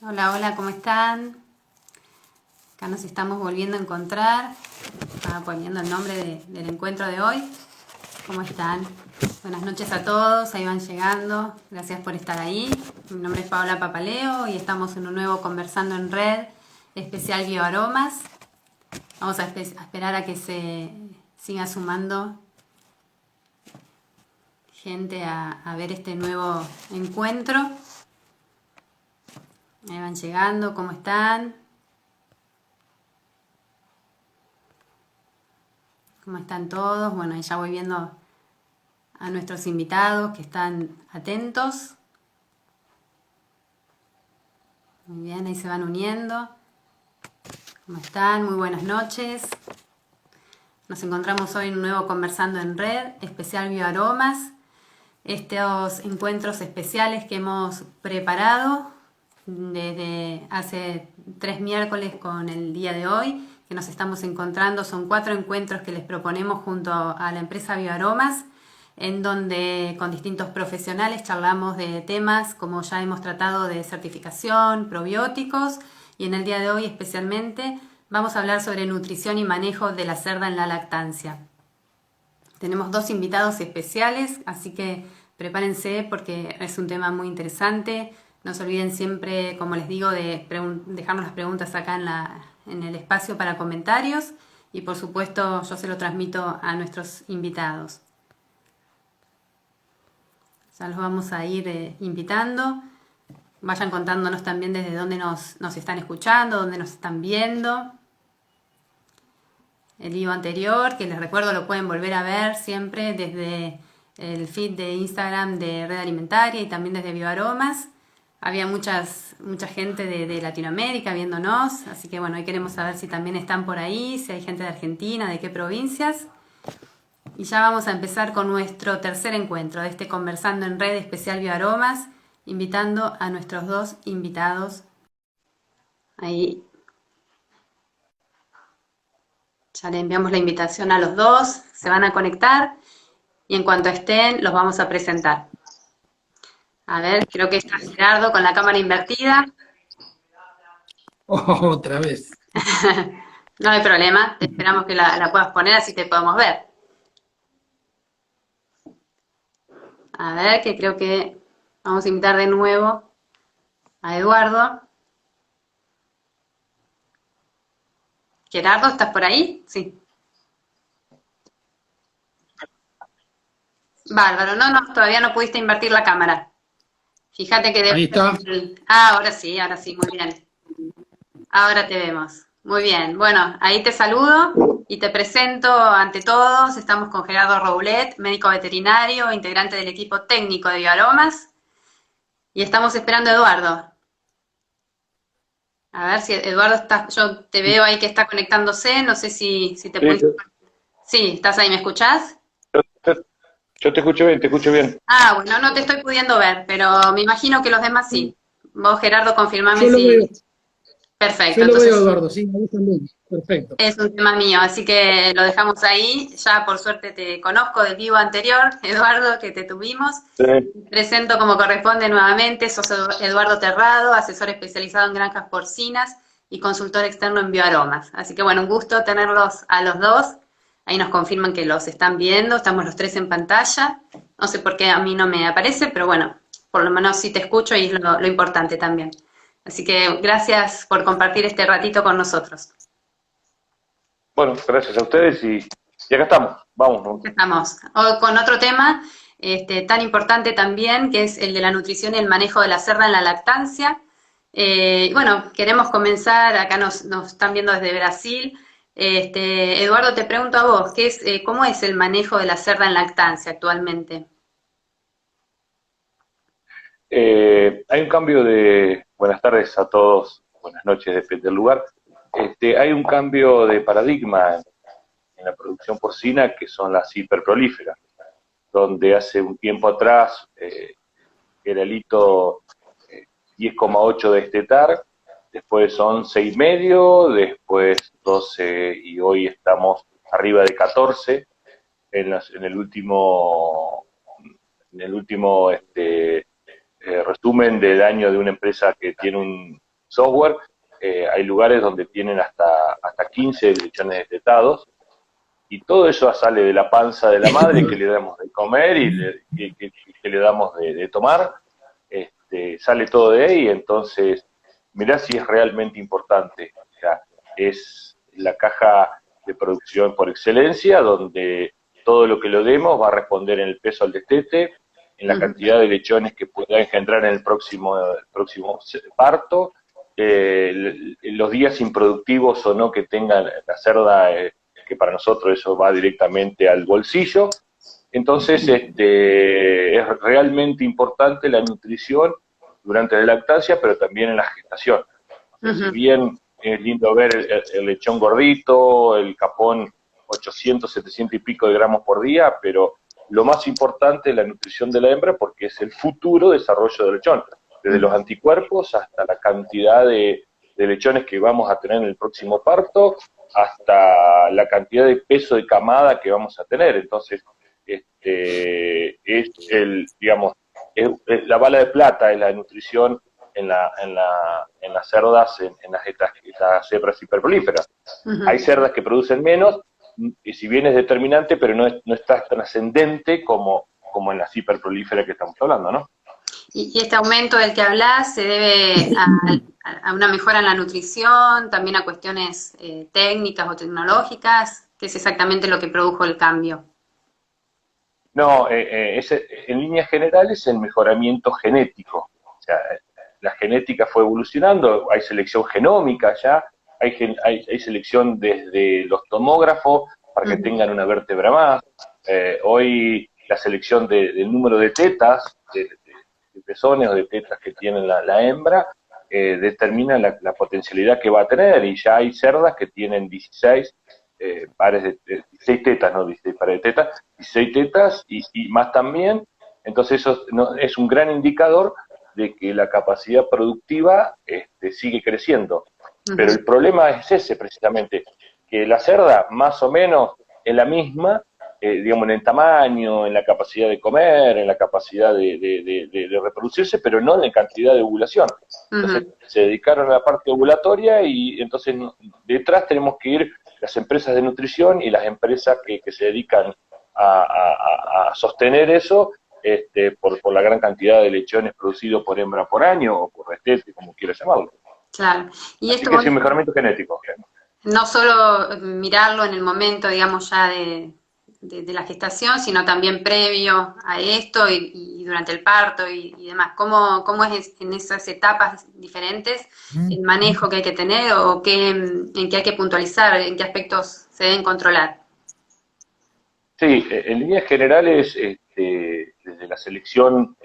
Hola, hola, ¿cómo están? Acá nos estamos volviendo a encontrar. Estaba poniendo el nombre del encuentro de hoy. ¿Cómo están? Buenas noches a todos, ahí van llegando. Gracias por estar ahí. Mi nombre es Paola Papaleo y estamos en un nuevo Conversando en Red especial Bioaromas. Vamos a esperar a que se siga sumando gente a ver este nuevo encuentro. Ahí van llegando, ¿cómo están? ¿Cómo están todos? Bueno, ya voy viendo a nuestros invitados que están atentos. Muy bien, ahí se van uniendo. ¿Cómo están? Muy buenas noches. Nos encontramos hoy en un nuevo Conversando en Red, especial Bioaromas. Estos encuentros especiales que hemos preparado desde hace 3 miércoles con el día de hoy, que nos estamos encontrando. Son 4 encuentros que les proponemos junto a la empresa Bioaromas, en donde con distintos profesionales charlamos de temas como ya hemos tratado de certificación, probióticos, y en el día de hoy especialmente vamos a hablar sobre nutrición y manejo de la cerda en la lactancia. Tenemos 2 invitados especiales, así que prepárense porque es un tema muy interesante. No se olviden siempre, como les digo, de dejarnos las preguntas acá en el espacio para comentarios, y por supuesto yo se lo transmito a nuestros invitados. Ya los vamos a ir invitando. Vayan contándonos también desde dónde nos están escuchando, dónde nos están viendo. El vivo anterior, que les recuerdo lo pueden volver a ver siempre desde el feed de Instagram de Red Alimentaria y también desde Bioaromas. Había mucha gente de Latinoamérica viéndonos, así que bueno, hoy queremos saber si también están por ahí, si hay gente de Argentina, de qué provincias. Y ya vamos a empezar con nuestro tercer encuentro de este Conversando en Red especial Bioaromas, invitando a nuestros 2 invitados. Ahí ya le enviamos la invitación a los 2, se van a conectar y en cuanto estén los vamos a presentar. A ver, creo que está Gerardo con la cámara invertida. Oh, otra vez. No hay problema, te esperamos que la puedas poner así te podemos ver. A ver, que creo que vamos a invitar de nuevo a Eduardo. Gerardo, ¿estás por ahí? Sí. Bárbaro, no, todavía no pudiste invertir la cámara. Fíjate que Ahí debe está. ser ahora sí, muy bien. Ahora te vemos. Muy bien. Bueno, ahí te saludo y te presento ante todos. Estamos con Gerardo Roulet, médico veterinario, integrante del equipo técnico de Bioaromas. Y estamos esperando a Eduardo. A ver si Eduardo está, yo te veo ahí que está conectándose, no sé si te Sí, pudiste. Sí, ¿estás ahí? ¿Me escuchás? yo te escucho bien, te escucho bien. Ah, bueno, no te estoy pudiendo ver, pero me imagino que los demás sí. Vos, Gerardo, confirmame Yo lo si. veo, Perfecto, yo lo veo, entonces Eduardo, sí, me gusta mucho. Perfecto. es un tema mío, así que lo dejamos ahí. Ya por suerte te conozco del vivo anterior, Eduardo, que te tuvimos. Sí. Presento como corresponde nuevamente, sos Eduardo Terrado, asesor especializado en granjas porcinas y consultor externo en bioaromas. Así que bueno, un gusto tenerlos a los dos. Ahí nos confirman que los están viendo, estamos los 3 en pantalla. No sé por qué a mí no me aparece, pero bueno, por lo menos sí te escucho y es lo importante también. Así que gracias por compartir este ratito con nosotros. Bueno, gracias a ustedes y acá estamos. Vamos, ¿no? Estamos con otro tema tan importante también, que es el de la nutrición y el manejo de la cerda en la lactancia. Bueno, queremos comenzar, acá nos están viendo desde Brasil. Eduardo, te pregunto a vos, ¿cómo es el manejo de la cerda en lactancia actualmente? Hay un cambio de. Buenas tardes a todos, buenas noches, depende del lugar. Hay un cambio de paradigma en la producción porcina que son las hiperprolíferas, donde hace un tiempo atrás era el hito 10,8 destetar, después 11,5, después 12 y hoy estamos arriba de 14 en el último resumen del año de una empresa que tiene software, hay lugares donde tienen hasta 15 lechones destetados, y todo eso sale de la panza de la madre que le damos de comer y que le damos de tomar, sale todo de ahí. Entonces mirá si es realmente importante. O sea, es la caja de producción por excelencia, donde todo lo que lo demos va a responder en el peso al destete, en la cantidad de lechones que pueda engendrar en el próximo parto, los días improductivos o no que tenga la cerda, que para nosotros eso va directamente al bolsillo. Entonces, es realmente importante la nutrición durante la lactancia, pero también en la gestación. O sea, si bien es lindo ver el lechón gordito, el capón 800, 700 y pico de gramos por día, pero lo más importante es la nutrición de la hembra, porque es el futuro desarrollo del lechón, desde los anticuerpos hasta la cantidad de lechones que vamos a tener en el próximo parto, hasta la cantidad de peso de camada que vamos a tener. Entonces, es digamos, la bala de plata, es la nutrición en las cerdas, en estas cebras hiperprolíferas. Hay cerdas que producen menos, y si bien es determinante, pero no es tan trascendente como en las hiperprolíferas que estamos hablando, ¿no? ¿Y este aumento del que hablas se debe a una mejora en la nutrición, también a cuestiones técnicas o tecnológicas? ¿Qué es exactamente lo que produjo el cambio? No, en líneas generales el mejoramiento genético. O sea, la genética fue evolucionando, hay selección genómica ya, hay selección desde los tomógrafos para que tengan una vértebra más. Hoy la selección del número de tetas, de pezones o de tetas que tiene la hembra, determina la potencialidad que va a tener, y ya hay cerdas que tienen 16 pares de 16 tetas, no 16 pares de tetas, 16 tetas y más también. Entonces eso es un gran indicador de que la capacidad productiva sigue creciendo. Pero el problema es ese precisamente, que la cerda más o menos es la misma, digamos, en el tamaño, en la capacidad de comer, en la capacidad de reproducirse, pero no en la cantidad de ovulación. Entonces se dedicaron a la parte ovulatoria, y entonces detrás tenemos que ir las empresas de nutrición y las empresas que se dedican a sostener eso, por la gran cantidad de lechones producidos por hembra por año, o por destete, como quieras llamarlo. Claro. Y Así esto que es un mejoramiento genético. no solo mirarlo en el momento, digamos, ya de la gestación, sino también previo a esto y durante el parto y demás. ¿Cómo es en esas etapas diferentes el manejo que hay que tener o en qué hay que puntualizar, en qué aspectos se deben controlar? Sí, en líneas generales, desde la selección,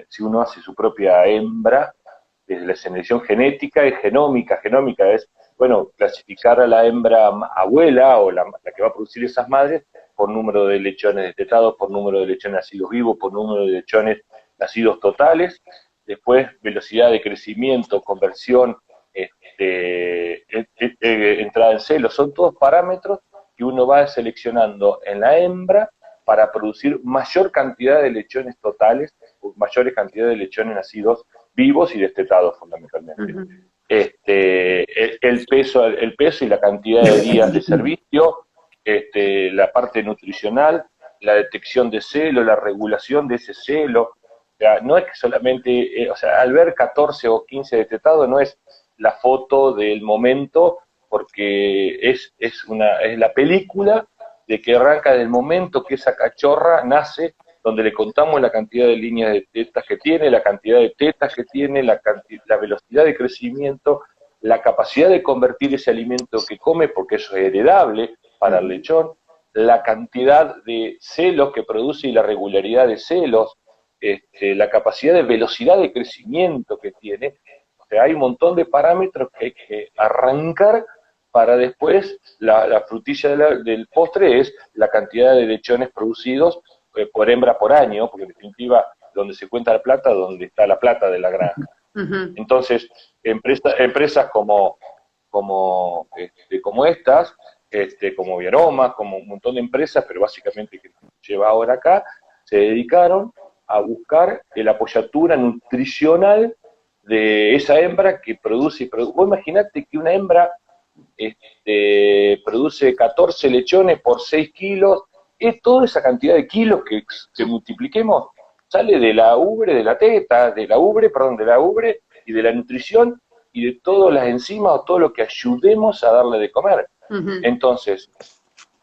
si uno hace su propia hembra, desde la selección genética y genómica es, bueno, clasificar a la hembra abuela o la que va a producir esas madres por número de lechones destetados, por número de lechones nacidos vivos, por número de lechones nacidos totales, después velocidad de crecimiento, conversión, entrada en celo, son todos parámetros que uno va seleccionando en la hembra para producir mayor cantidad de lechones totales, mayores cantidades de lechones nacidos vivos y destetados fundamentalmente. El peso y la cantidad de días de servicio, la parte nutricional, la detección de celo, la regulación de ese celo. O sea, no es que solamente, o sea, al ver 14 o 15 destetados no es la foto del momento, porque es la película de que arranca del momento que esa cachorra nace, donde le contamos la cantidad de líneas de tetas que tiene, la cantidad de tetas que tiene, la velocidad de crecimiento, la capacidad de convertir ese alimento que come, porque eso es heredable para el lechón, la cantidad de celos que produce y la regularidad de celos, la capacidad de velocidad de crecimiento que tiene. O sea, hay un montón de parámetros que hay que arrancar para después, la frutilla del postre es la cantidad de lechones producidos por hembra por año, porque en definitiva, donde se cuenta la plata, donde está la plata de la granja. Entonces, empresas como estas, como Viaromas, como un montón de empresas, pero básicamente que nos lleva ahora acá, se dedicaron a buscar la apoyatura nutricional de esa hembra que produce. Vos imaginate que una hembra produce 14 lechones por 6 kilos, es toda esa cantidad de kilos que multipliquemos, sale de la ubre, de la teta, de la ubre y de la nutrición y de todas las enzimas o todo lo que ayudemos a darle de comer. Entonces,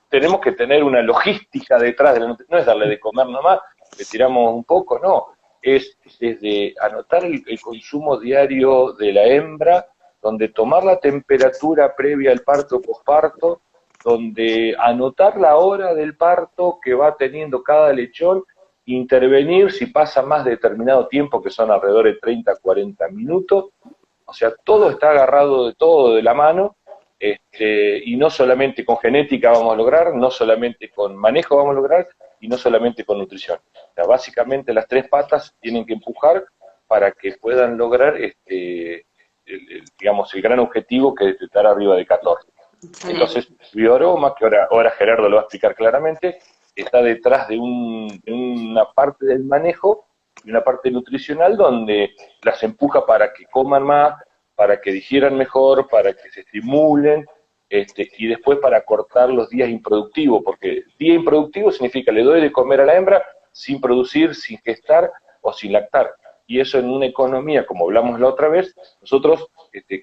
tenemos que tener una logística detrás de la nutrición, no es darle de comer nomás, le tiramos un poco, no, es desde anotar el consumo diario de la hembra, donde tomar la temperatura previa al parto, posparto, donde anotar la hora del parto que va teniendo cada lechón, intervenir si pasa más de determinado tiempo, que son alrededor de 30, 40 minutos, o sea, todo está agarrado de todo de la mano, y no solamente con genética vamos a lograr, no solamente con manejo vamos a lograr, y no solamente con nutrición. O sea, básicamente las 3 patas tienen que empujar para que puedan lograr digamos, el gran objetivo que es estar arriba de 14. Entonces, Bioaroma, que ahora Gerardo lo va a explicar claramente, está detrás de una parte del manejo y una parte nutricional donde las empuja para que coman más, para que digieran mejor, para que se estimulen, y después para cortar los días improductivos, porque día improductivo significa le doy de comer a la hembra sin producir, sin gestar o sin lactar. Y eso en una economía, como hablamos la otra vez, nosotros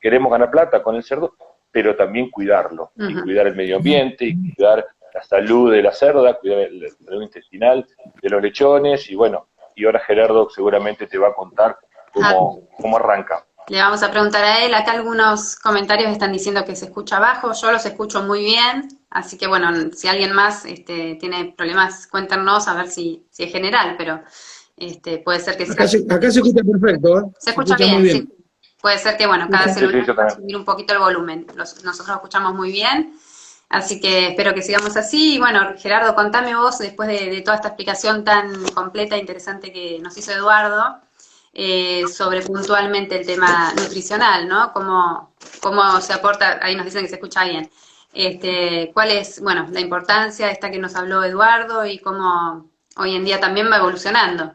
queremos ganar plata con el cerdo, pero también cuidarlo, y cuidar el medio ambiente, y cuidar la salud de la cerda, cuidar el salud intestinal de los lechones, y bueno, y ahora Gerardo seguramente te va a contar cómo arranca. Le vamos a preguntar a él, acá algunos comentarios están diciendo que se escucha bajo, yo los escucho muy bien, así que bueno, si alguien más tiene problemas, cuéntenos a ver si es general, pero puede ser que acá se escucha perfecto, ¿eh? Se escucha bien, sí. Puede ser que, bueno, cada celular va a subir un poquito el volumen. Nosotros escuchamos muy bien, así que espero que sigamos así. Y bueno, Gerardo, contame vos, después de toda esta explicación tan completa e interesante que nos hizo Eduardo, sobre puntualmente el tema nutricional, ¿no? Cómo se aporta, ahí nos dicen que se escucha bien. ¿Cuál es, bueno, la importancia esta que nos habló Eduardo y cómo hoy en día también va evolucionando?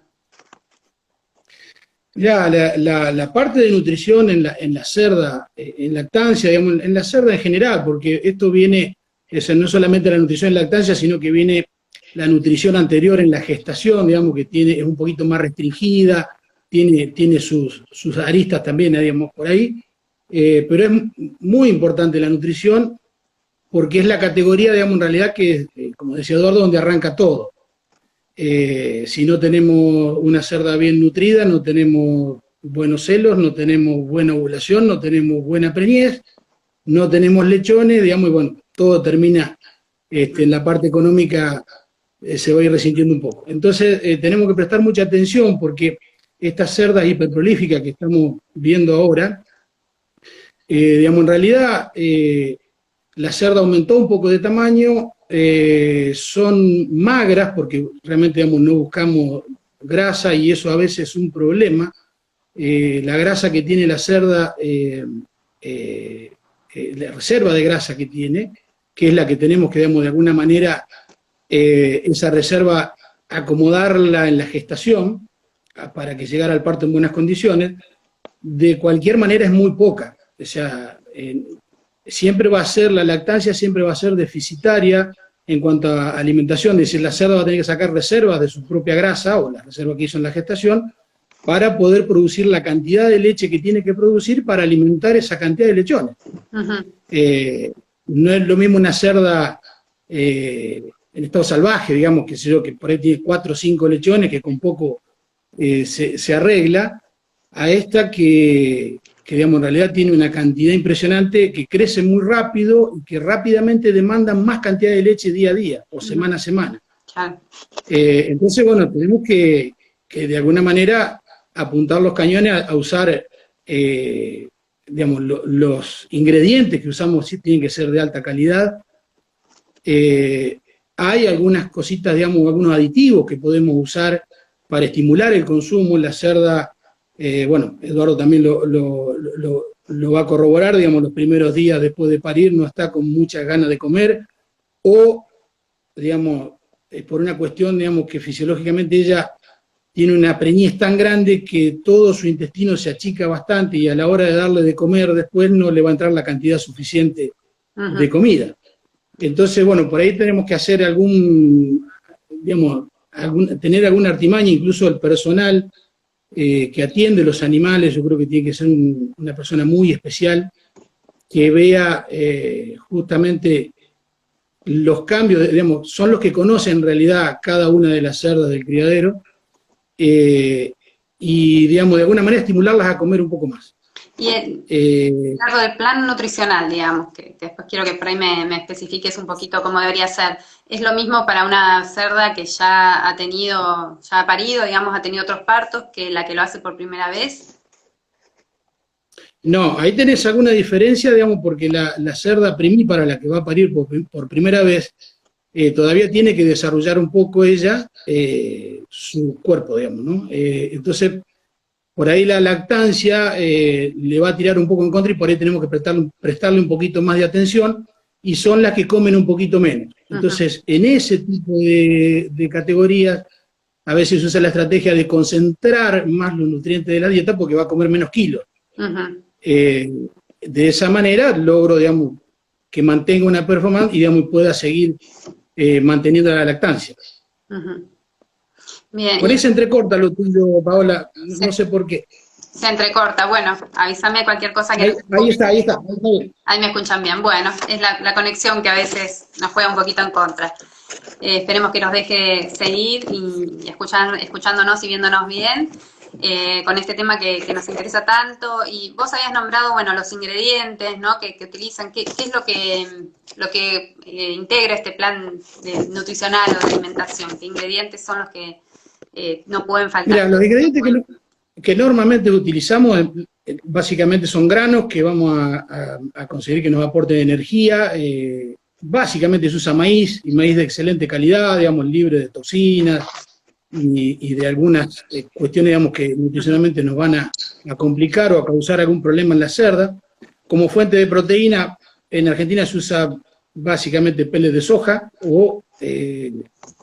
Ya, la parte de nutrición en la cerda, en lactancia, digamos, en la cerda en general, porque esto viene, no solamente la nutrición en lactancia, sino que viene la nutrición anterior en la gestación, digamos, que es un poquito más restringida, tiene sus aristas también, digamos, por ahí, pero es muy importante la nutrición porque es la categoría, digamos, en realidad que, como decía Eduardo, donde arranca todo. Si no tenemos una cerda bien nutrida, no tenemos buenos celos, no tenemos buena ovulación, no tenemos buena preñez, no tenemos lechones, digamos, y bueno, todo termina en la parte económica, se va a ir resintiendo un poco. Entonces, tenemos que prestar mucha atención porque estas cerdas hiperprolíficas que estamos viendo ahora, digamos, en realidad, la cerda aumentó un poco de tamaño, son magras porque realmente, digamos, no buscamos grasa y eso a veces es un problema. La grasa que tiene la cerda, la reserva de grasa que tiene, que es la que tenemos que, digamos, de alguna manera, esa reserva acomodarla en la gestación para que llegara al parto en buenas condiciones, de cualquier manera es muy poca. O sea, siempre va a ser, la lactancia siempre va a ser deficitaria en cuanto a alimentación, es decir, la cerda va a tener que sacar reservas de su propia grasa, o la reserva que hizo en la gestación, para poder producir la cantidad de leche que tiene que producir para alimentar esa cantidad de lechones. No es lo mismo una cerda en estado salvaje, digamos, que por ahí tiene 4 o 5 lechones, que con poco se arregla, a esta que digamos, en realidad tiene una cantidad impresionante, que crece muy rápido y que rápidamente demandan más cantidad de leche día a día o semana a semana. Entonces, bueno, tenemos que de alguna manera apuntar los cañones a usar, digamos, los ingredientes que usamos sí tienen que ser de alta calidad. Hay algunas cositas, digamos, algunos aditivos que podemos usar para estimular el consumo. La cerda, bueno, Eduardo también lo va a corroborar, digamos, los primeros días después de parir no está con muchas ganas de comer, o, digamos, por una cuestión, digamos, que fisiológicamente ella tiene una preñez tan grande que todo su intestino se achica bastante y a la hora de darle de comer después no le va a entrar la cantidad suficiente de comida. Entonces, bueno, por ahí tenemos que hacer tener alguna artimaña, incluso el personal que atiende los animales, yo creo que tiene que ser una persona muy especial, que vea justamente los cambios, digamos, son los que conocen en realidad cada una de las cerdas del criadero, y, digamos, de alguna manera estimularlas a comer un poco más. Y largo del plan nutricional, digamos, que después quiero que por ahí me especifiques un poquito cómo debería ser. ¿Es lo mismo para una cerda que ya ha parido, digamos, ha tenido otros partos, que la que lo hace por primera vez? No, ahí tenés alguna diferencia, digamos, porque la cerda primípara, la que va a parir por primera vez, todavía tiene que desarrollar un poco ella su cuerpo, digamos, ¿no? Entonces, por ahí la lactancia le va a tirar un poco en contra y por ahí tenemos que prestarle un poquito más de atención, y son las que comen un poquito menos. Entonces, en ese tipo de categorías, a veces se usa la estrategia de concentrar más los nutrientes de la dieta porque va a comer menos kilos. De esa manera logro, digamos, que mantenga una performance y, digamos, pueda seguir manteniendo la lactancia. Bien. Por ahí se entrecorta lo tuyo, Paola, no sé por qué. Se entrecorta, bueno, avísame cualquier cosa que... Ahí está. Ahí me escuchan bien. Bueno, es la conexión que a veces nos juega un poquito en contra. Esperemos que nos deje seguir y escuchándonos y viéndonos bien con este tema que nos interesa tanto. Y vos habías nombrado, bueno, los ingredientes, ¿no?, que utilizan. ¿Qué es lo que integra este plan nutricional o de alimentación? ¿Qué ingredientes son los que no pueden faltar? Mira, los ingredientes que normalmente utilizamos básicamente son granos que vamos a conseguir que nos aporten energía. Básicamente se usa maíz, y maíz de excelente calidad, digamos, libre de toxinas y de algunas cuestiones, digamos, que nutricionalmente nos van a complicar o a causar algún problema en la cerda. Como fuente de proteína, en Argentina se usa básicamente peles de soja o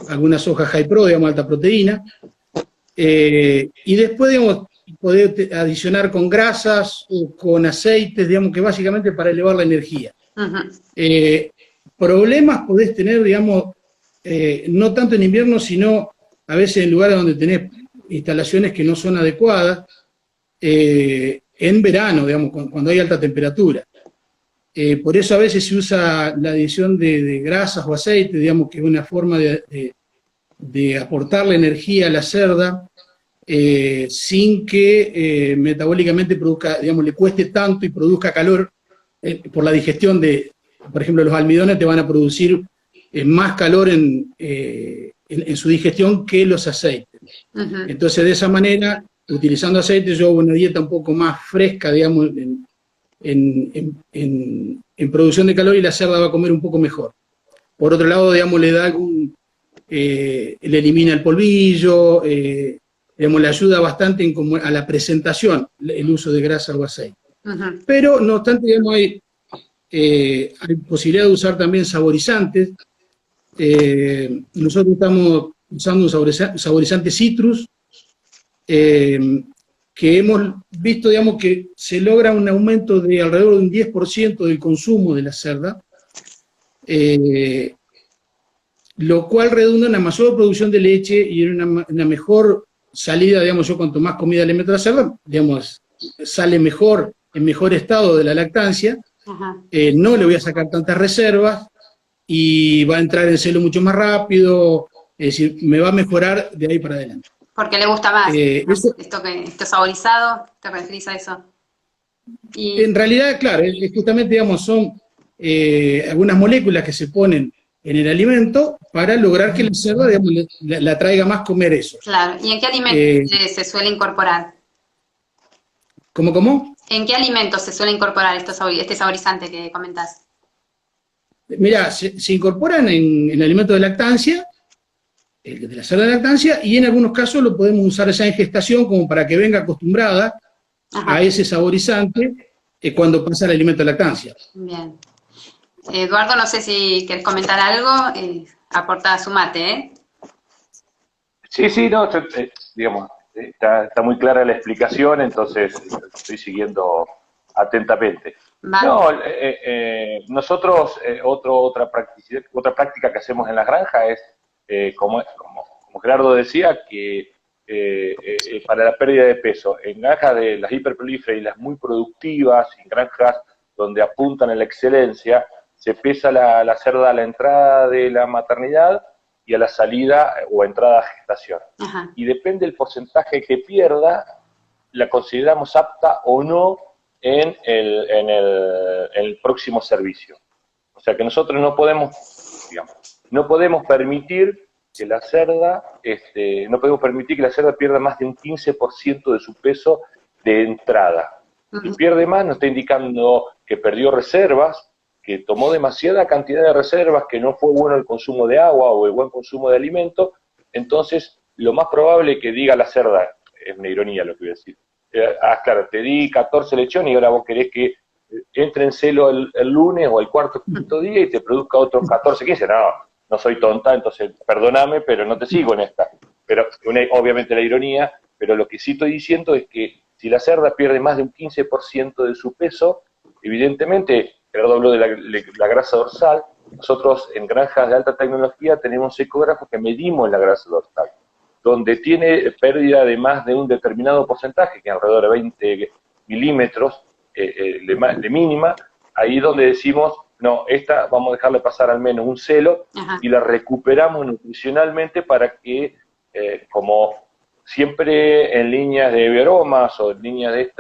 alguna soja high pro, digamos, alta proteína. Y después, digamos, poder adicionar con grasas o con aceites, digamos, que básicamente para elevar la energía. Problemas podés tener, digamos, no tanto en invierno, sino a veces en lugares donde tenés instalaciones que no son adecuadas, en verano, digamos, cuando hay alta temperatura. Por eso a veces se usa la adición de grasas o aceites, digamos, que es una forma de aportarle energía a la cerda, sin que metabólicamente produzca, digamos, le cueste tanto y produzca calor por la digestión por ejemplo, los almidones te van a producir más calor en su digestión que los aceites. Entonces, de esa manera, utilizando aceites, yo hago una dieta un poco más fresca, digamos, en producción de calor, y la cerda va a comer un poco mejor. Por otro lado, digamos, le da le elimina el polvillo, digamos, le ayuda bastante a la presentación el uso de grasa o aceite. Pero, no obstante, digamos, hay posibilidad de usar también saborizantes. Nosotros estamos usando un saborizante citrus, que hemos visto, digamos, que se logra un aumento de alrededor de un 10% del consumo de la cerda, lo cual redunda en una mayor producción de leche y en una mejor salida, digamos. Yo cuanto más comida le meto a la cerda, digamos, sale mejor, en mejor estado de la lactancia. No le voy a sacar tantas reservas y va a entrar en celo mucho más rápido, es decir, me va a mejorar de ahí para adelante. Porque le gusta más esto saborizado, ¿te referís a eso? En realidad, claro, justamente, digamos, son algunas moléculas que se ponen en el alimento para lograr que la cerda, digamos, la traiga más comer eso. Claro, ¿y en qué alimentos se suele incorporar? ¿Cómo? ¿En qué alimentos se suele incorporar este saborizante que comentás? Mira, se incorporan en el alimento de lactancia, de la cerda de lactancia, y en algunos casos lo podemos usar ya en gestación como para que venga acostumbrada a ese saborizante cuando pasa el alimento de lactancia. Bien. Eduardo, no sé si querés comentar algo, aporta su mate, ¿eh? Sí, no, digamos, está muy clara la explicación, entonces estoy siguiendo atentamente. Vale. No, nosotros, otra práctica que hacemos en las granjas es, como Gerardo decía, que para la pérdida de peso, en granjas de las hiperprolíferas y las muy productivas, en granjas donde apuntan a la excelencia, se pesa la cerda a la entrada de la maternidad y a la salida o entrada a gestación. Ajá. Y depende del porcentaje que pierda, la consideramos apta o no en el próximo servicio. O sea que nosotros no podemos, digamos, no podemos permitir que la cerda pierda más de un 15% de su peso de entrada. Si pierde más, nos está indicando que perdió reservas, que tomó demasiada cantidad de reservas, que no fue bueno el consumo de agua o el buen consumo de alimento. Entonces, lo más probable que diga la cerda, es una ironía lo que voy a decir, claro, te di 14 lechones y ahora vos querés que entre en celo el lunes o el cuarto o quinto día y te produzca otros 14, 15. No soy tonta, entonces perdóname, pero no te sigo en esta. Pero obviamente la ironía, pero lo que sí estoy diciendo es que si la cerda pierde más de un 15% de su peso, evidentemente, Gerardo habló de la grasa dorsal, nosotros en granjas de alta tecnología tenemos ecógrafos que medimos la grasa dorsal, donde tiene pérdida de más de un determinado porcentaje, que es alrededor de 20 milímetros de mínima, ahí donde decimos, no, esta vamos a dejarle pasar al menos un celo. Ajá. Y la recuperamos nutricionalmente para que, como siempre en líneas de bioaromas o en líneas de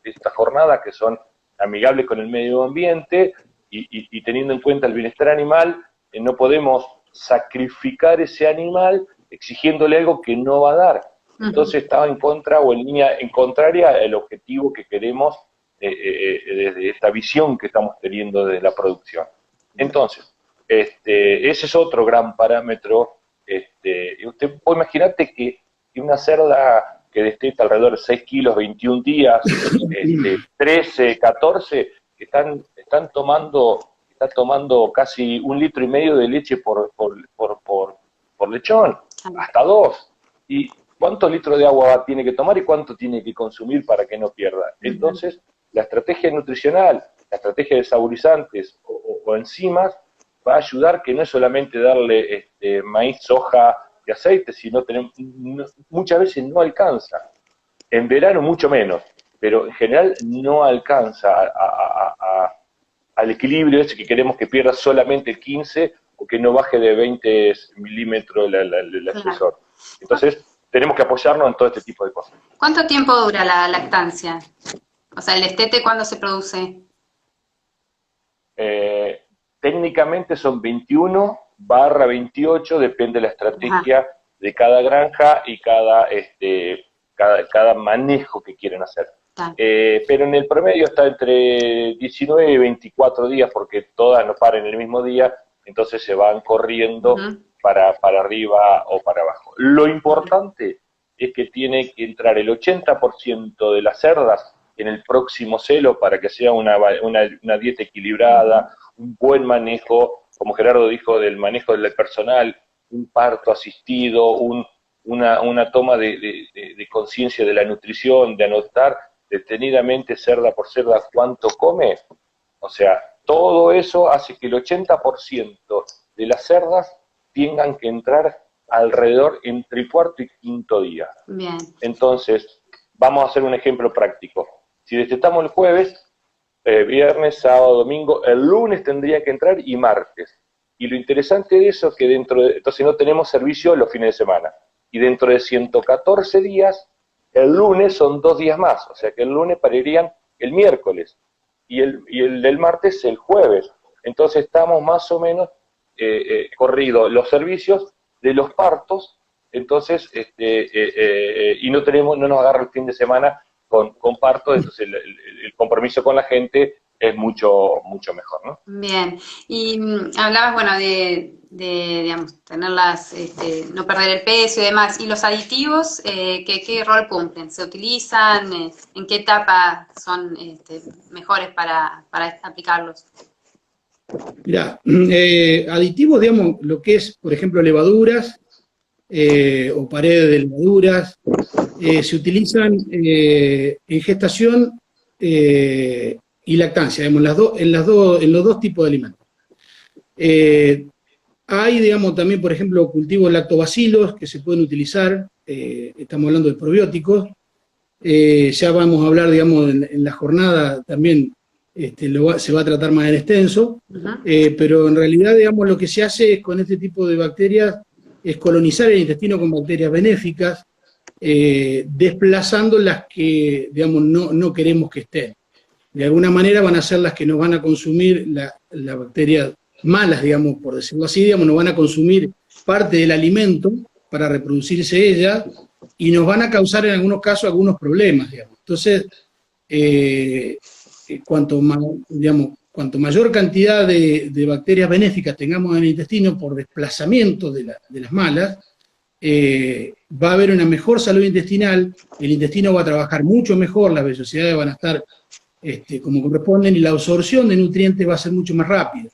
esta jornada que son amigables con el medio ambiente y teniendo en cuenta el bienestar animal, no podemos sacrificar ese animal exigiéndole algo que no va a dar. Entonces estaba en contra o en línea en contraria al objetivo que queremos desde esta visión que estamos teniendo de la producción. Entonces, ese es otro gran parámetro. Usted puede imaginarte que una cerda que desteta alrededor de 6 kilos, 21 días, 13, 14, están tomando casi 1,5 litros de leche por lechón, hasta 2. ¿Y cuántos litros de agua tiene que tomar y cuánto tiene que consumir para que no pierda? Entonces, la estrategia nutricional, la estrategia de saborizantes o enzimas va a ayudar que no es solamente darle maíz, soja y aceite, sino muchas veces no alcanza. En verano mucho menos, pero en general no alcanza al equilibrio ese que queremos que pierda solamente el 15 o que no baje de 20 milímetros el espesor. Entonces, tenemos que apoyarnos en todo este tipo de cosas. ¿Cuánto tiempo dura la lactancia? O sea, ¿el destete cuándo se produce? Técnicamente son 21/28, depende de la estrategia de cada granja y cada manejo que quieren hacer. Pero en el promedio está entre 19 y 24 días, porque todas no paran en el mismo día, entonces se van corriendo para arriba o para abajo. Lo importante es que tiene que entrar el 80% de las cerdas en el próximo celo para que sea una dieta equilibrada, un buen manejo, como Gerardo dijo, del manejo del personal, un parto asistido, una toma de conciencia de la nutrición, de anotar detenidamente cerda por cerda cuánto come. O sea, todo eso hace que el 80% de las cerdas tengan que entrar alrededor entre el cuarto y quinto día. Bien. Entonces, vamos a hacer un ejemplo práctico. Si destetamos el jueves, viernes, sábado, domingo, el lunes tendría que entrar y martes. Y lo interesante de eso es que entonces no tenemos servicio los fines de semana. Y dentro de 114 días, el lunes son 2 días más. O sea que el lunes parirían el miércoles. Y el del martes el jueves. Entonces estamos más o menos corridos los servicios de los partos. Entonces, y no nos agarra el fin de semana con parto, entonces el compromiso con la gente es mucho mejor, ¿no? Bien, y hablabas, bueno, de digamos, tenerlas, no perder el peso y demás, y los aditivos, ¿qué rol cumplen? ¿Se utilizan? ¿En qué etapa son mejores para aplicarlos? Mirá, aditivos, digamos, lo que es, por ejemplo, levaduras, o paredes de levaduras. Se utilizan en gestación y lactancia, digamos, en los dos tipos de alimentos. Hay, digamos, también, por ejemplo, cultivos lactobacilos que se pueden utilizar, estamos hablando de probióticos. Ya vamos a hablar, digamos, en la jornada también se va a tratar más en extenso, pero en realidad, digamos, lo que se hace con este tipo de bacterias es colonizar el intestino con bacterias benéficas, desplazando las que, digamos, no queremos que estén. De alguna manera van a ser las que nos van a consumir la bacteria malas, digamos, por decirlo así, digamos, nos van a consumir parte del alimento para reproducirse ellas y nos van a causar en algunos casos algunos problemas, digamos. Entonces, cuanto mayor cantidad de bacterias benéficas tengamos en el intestino por desplazamiento de las malas, va a haber una mejor salud intestinal, el intestino va a trabajar mucho mejor, las vellosidades van a estar como corresponden y la absorción de nutrientes va a ser mucho más rápida.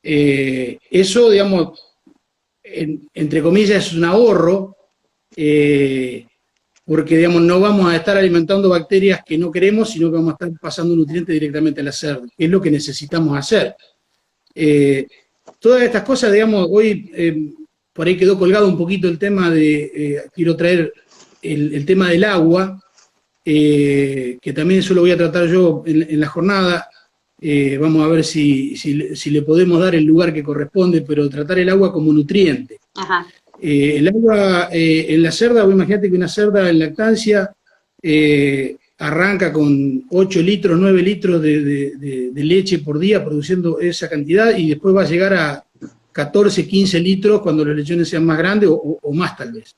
Eso, digamos, entre comillas, es un ahorro, porque, digamos, no vamos a estar alimentando bacterias que no queremos, sino que vamos a estar pasando nutrientes directamente a la cerda, que es lo que necesitamos hacer. Todas estas cosas, digamos, hoy por ahí quedó colgado un poquito el tema quiero traer el tema del agua, que también eso lo voy a tratar yo en la jornada. Vamos a ver si le podemos dar el lugar que corresponde, pero tratar el agua como nutriente. Ajá. El agua en la cerda, vos imaginate que una cerda en lactancia arranca con 8 litros, 9 litros de leche por día produciendo esa cantidad y después va a llegar a 14, 15 litros cuando los lechones sean más grandes o más tal vez.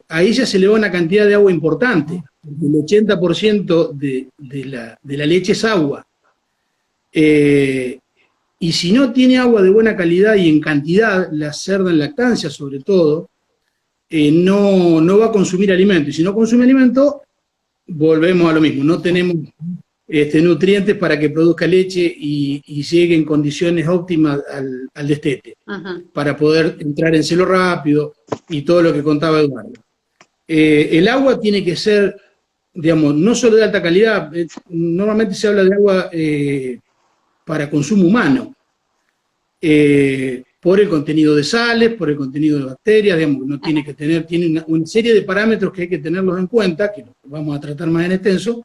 Ahí ya se le va una cantidad de agua importante, el 80% de la leche es agua. Y si no tiene agua de buena calidad y en cantidad, la cerda en lactancia sobre todo, no va a consumir alimento. Y si no consume alimento, volvemos a lo mismo, no tenemos nutrientes para que produzca leche y llegue en condiciones óptimas al destete, para poder entrar en celo rápido y todo lo que contaba Eduardo. El agua tiene que ser, digamos, no solo de alta calidad, normalmente se habla de agua para consumo humano, por el contenido de sales, por el contenido de bacterias, digamos, no tiene que tener, tiene una serie de parámetros que hay que tenerlos en cuenta, que vamos a tratar más en extenso,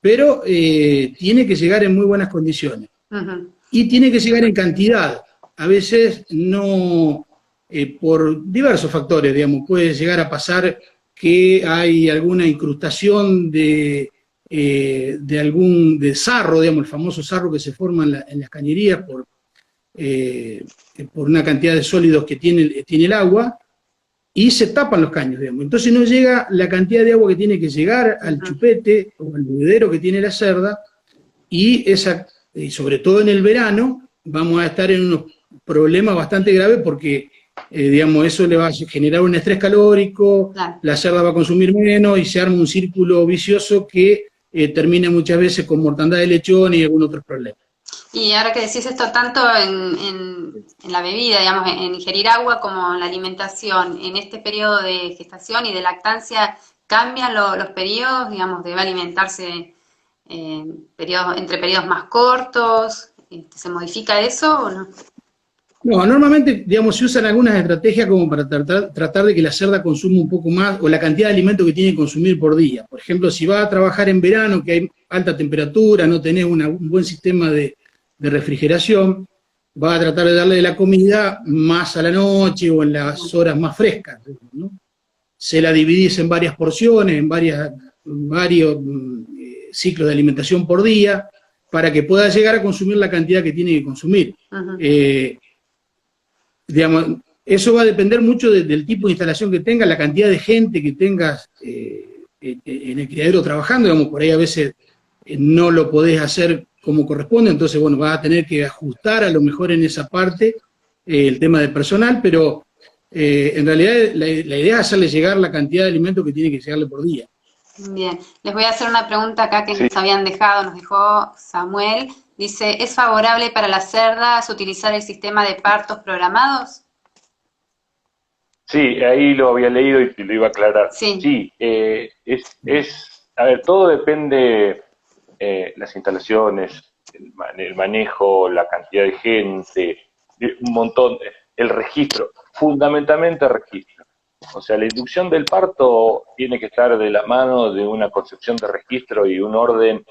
pero tiene que llegar en muy buenas condiciones. Y tiene que llegar en cantidad. A veces no, por diversos factores, digamos, puede llegar a pasar que hay alguna incrustación de sarro, digamos, el famoso sarro que se forma en las cañerías por una cantidad de sólidos que tiene el agua, y se tapan los caños, digamos. Entonces no llega la cantidad de agua que tiene que llegar al chupete o al bebedero que tiene la cerda, y sobre todo en el verano vamos a estar en unos problemas bastante graves porque, digamos, eso le va a generar un estrés calórico, claro. La cerda va a consumir menos y se arma un círculo vicioso que termina muchas veces con mortandad de lechones y algún otro problema. Y ahora que decís esto tanto en la bebida, digamos, en ingerir agua como en la alimentación, en este periodo de gestación y de lactancia, ¿cambian los periodos, digamos, debe alimentarse entre periodos más cortos? ¿Se modifica eso o no? No, normalmente, digamos, se usan algunas estrategias como para tratar de que la cerda consuma un poco más, o la cantidad de alimento que tiene que consumir por día. Por ejemplo, si va a trabajar en verano, que hay alta temperatura, no tenés un buen sistema de refrigeración, va a tratar de darle la comida más a la noche o en las horas más frescas, ¿no? Se la dividís en varias porciones, en varios ciclos de alimentación por día, para que pueda llegar a consumir la cantidad que tiene que consumir. Digamos, eso va a depender mucho del tipo de instalación que tengas, la cantidad de gente que tengas en el criadero trabajando, digamos, por ahí a veces no lo podés hacer como corresponde, entonces, bueno, vas a tener que ajustar a lo mejor en esa parte el tema del personal, pero en realidad la idea es hacerle llegar la cantidad de alimentos que tiene que llegarle por día. Bien, les voy a hacer una pregunta acá que nos habían dejado, nos dejó Samuel. Dice, ¿es favorable para las cerdas utilizar el sistema de partos programados? Sí, ahí lo había leído y te lo iba a aclarar. Sí. Sí, a ver, todo depende, las instalaciones, el manejo, la cantidad de gente, un montón, el registro, fundamentalmente el registro. O sea, la inducción del parto tiene que estar de la mano de una concepción de registro y un orden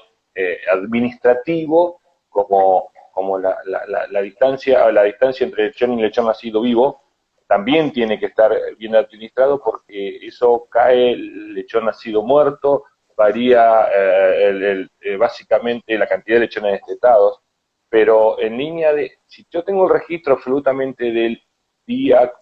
administrativo, como la distancia entre lechón y lechón nacido vivo, también tiene que estar bien administrado porque eso cae el lechón nacido muerto, varía básicamente la cantidad de lechones destetados, pero en línea de, si yo tengo el registro absolutamente del día,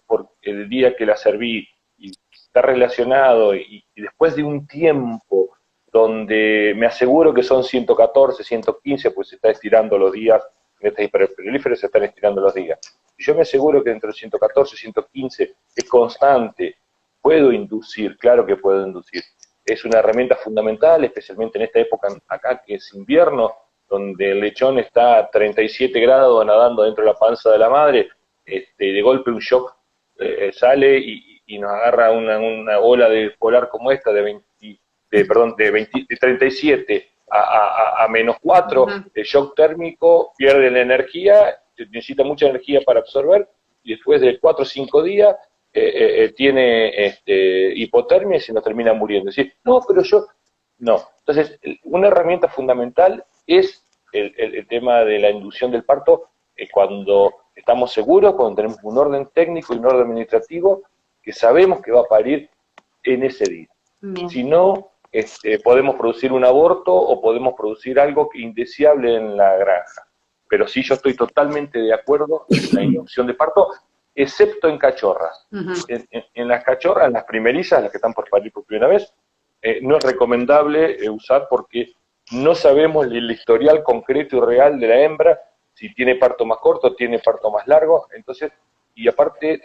el día que la serví, y está relacionado, y después de un tiempo donde me aseguro que son 114, 115, pues se está estirando los días, en este hiperperilífero se están estirando los días. Si yo me aseguro que entre los 114 y 115 es constante, puedo inducir, claro que puedo inducir. Es una herramienta fundamental, especialmente en esta época acá que es invierno, donde el lechón está a 37 grados nadando dentro de la panza de la madre, de golpe un shock sale y nos agarra una ola de polar como esta de 37 a -4, el shock térmico, pierde la energía, necesita mucha energía para absorber, y después de 4 o 5 días tiene hipotermia y se nos termina muriendo. Es decir, no, pero yo, no. Entonces, una herramienta fundamental es el tema de la inducción del parto, cuando estamos seguros, cuando tenemos un orden técnico y un orden administrativo, que sabemos que va a parir en ese día. Bien. Si no, podemos producir un aborto o podemos producir algo indeseable en la granja. Pero sí, yo estoy totalmente de acuerdo en la inducción de parto, excepto en cachorras. En las cachorras, en las primerizas, las que están por parir por primera vez, no es recomendable usar porque no sabemos el historial concreto y real de la hembra, si tiene parto más corto, tiene parto más largo, entonces, y aparte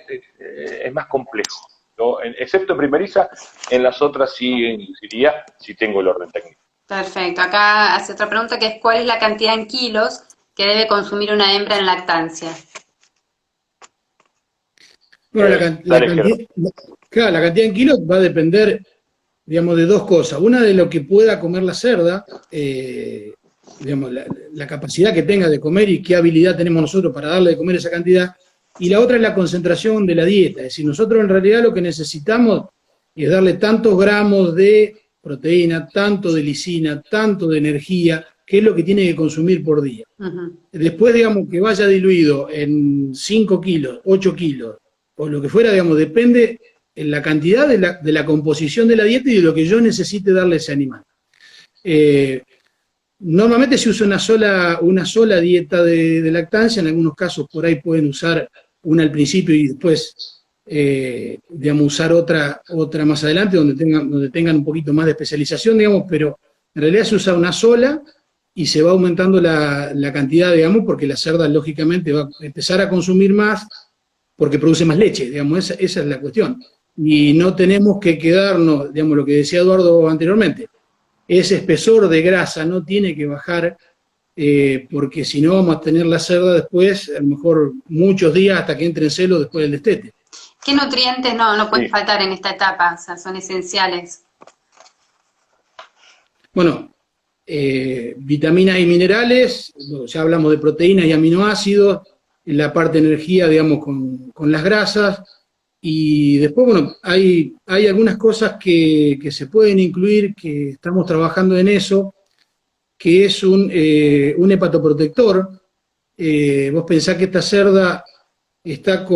es más complejo, ¿no? Excepto en primeriza, en las otras sí induciría si tengo el orden técnico. Perfecto. Acá hace otra pregunta que es ¿cuál es la cantidad en kilos que debe consumir una hembra en lactancia? Bueno, claro, la cantidad en kilos va a depender, digamos, de dos cosas. Una, de lo que pueda comer la cerda, digamos, la capacidad que tenga de comer y qué habilidad tenemos nosotros para darle de comer esa cantidad. Y la otra es la concentración de la dieta. Es decir, nosotros en realidad lo que necesitamos es darle tantos gramos de proteína, tanto de lisina, tanto de energía, que es lo que tiene que consumir por día. Después, digamos, que vaya diluido en 5 kilos, 8 kilos, o lo que fuera, digamos, depende en la cantidad de la composición de la dieta y de lo que yo necesite darle a ese animal. Normalmente se usa una sola dieta de lactancia, en algunos casos por ahí pueden usar una al principio y después, digamos, usar otra más adelante, donde tengan un poquito más de especialización, digamos, pero en realidad se usa una sola y se va aumentando la cantidad, digamos, porque la cerda lógicamente va a empezar a consumir más porque produce más leche, digamos, esa es la cuestión. Y no tenemos que quedarnos, digamos, lo que decía Eduardo anteriormente, ese espesor de grasa no tiene que bajar, porque si no vamos a tener la cerda después, a lo mejor muchos días hasta que entre en celo después del destete. ¿Qué nutrientes no pueden faltar en esta etapa? O sea, son esenciales. Bueno, vitaminas y minerales, ya hablamos de proteínas y aminoácidos, en la parte de energía, digamos, con las grasas, y después, bueno, hay algunas cosas que se pueden incluir, que estamos trabajando en eso, que es un hepatoprotector. Vos pensás que esta cerda está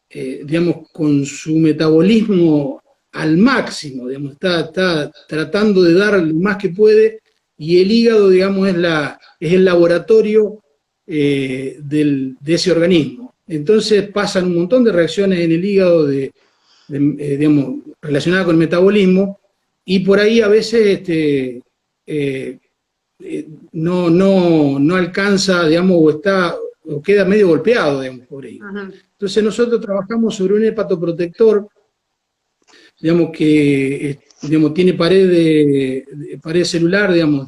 digamos, con su metabolismo al máximo, digamos, está tratando de dar lo más que puede, y el hígado, digamos, es el laboratorio de ese organismo. Entonces pasan un montón de reacciones en el hígado digamos, relacionadas con el metabolismo, y por ahí a veces no alcanza, digamos, o queda medio golpeado, digamos, por ahí. Entonces nosotros trabajamos sobre un hepatoprotector, digamos, que tiene pared celular, digamos,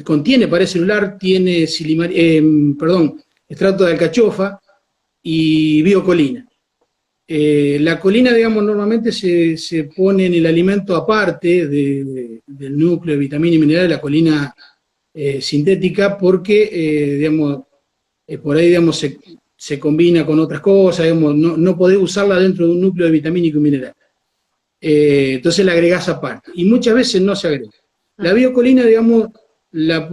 contiene pared celular, tiene extracto de alcachofa, y biocolina. La colina, digamos, normalmente se pone en el alimento aparte del núcleo de vitamina y mineral, la colina sintética, porque, digamos, por ahí, digamos, se combina con otras cosas, digamos, no podés usarla dentro de un núcleo de vitamínico y mineral. Entonces la agregás aparte, y muchas veces no se agrega. La biocolina, digamos, la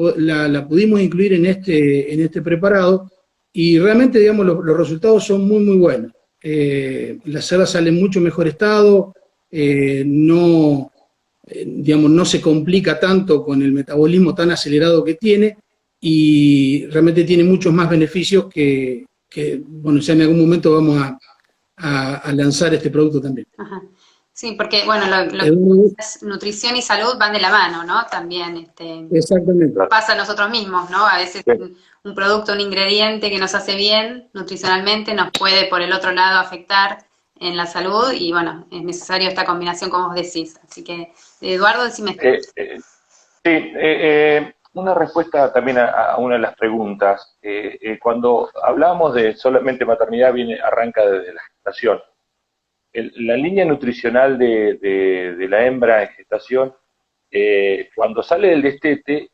pudimos incluir en este preparado, y realmente, digamos, los resultados son muy, muy buenos. La cerda sale en mucho mejor estado, digamos, no se complica tanto con el metabolismo tan acelerado que tiene, y realmente tiene muchos más beneficios bueno, ya en algún momento vamos a lanzar este producto también. Ajá. Sí, porque, bueno, lo que es nutrición y salud van de la mano, ¿no? También Exactamente. pasa a nosotros mismos, ¿no? A veces Sí. un producto, un ingrediente que nos hace bien nutricionalmente nos puede por el otro lado afectar en la salud, y bueno, es necesario esta combinación como vos decís. Así que, Eduardo, decime. Sí, una respuesta también a una de las preguntas. Cuando hablamos de solamente maternidad, arranca desde la gestación. La línea nutricional de la hembra en gestación, cuando sale del destete,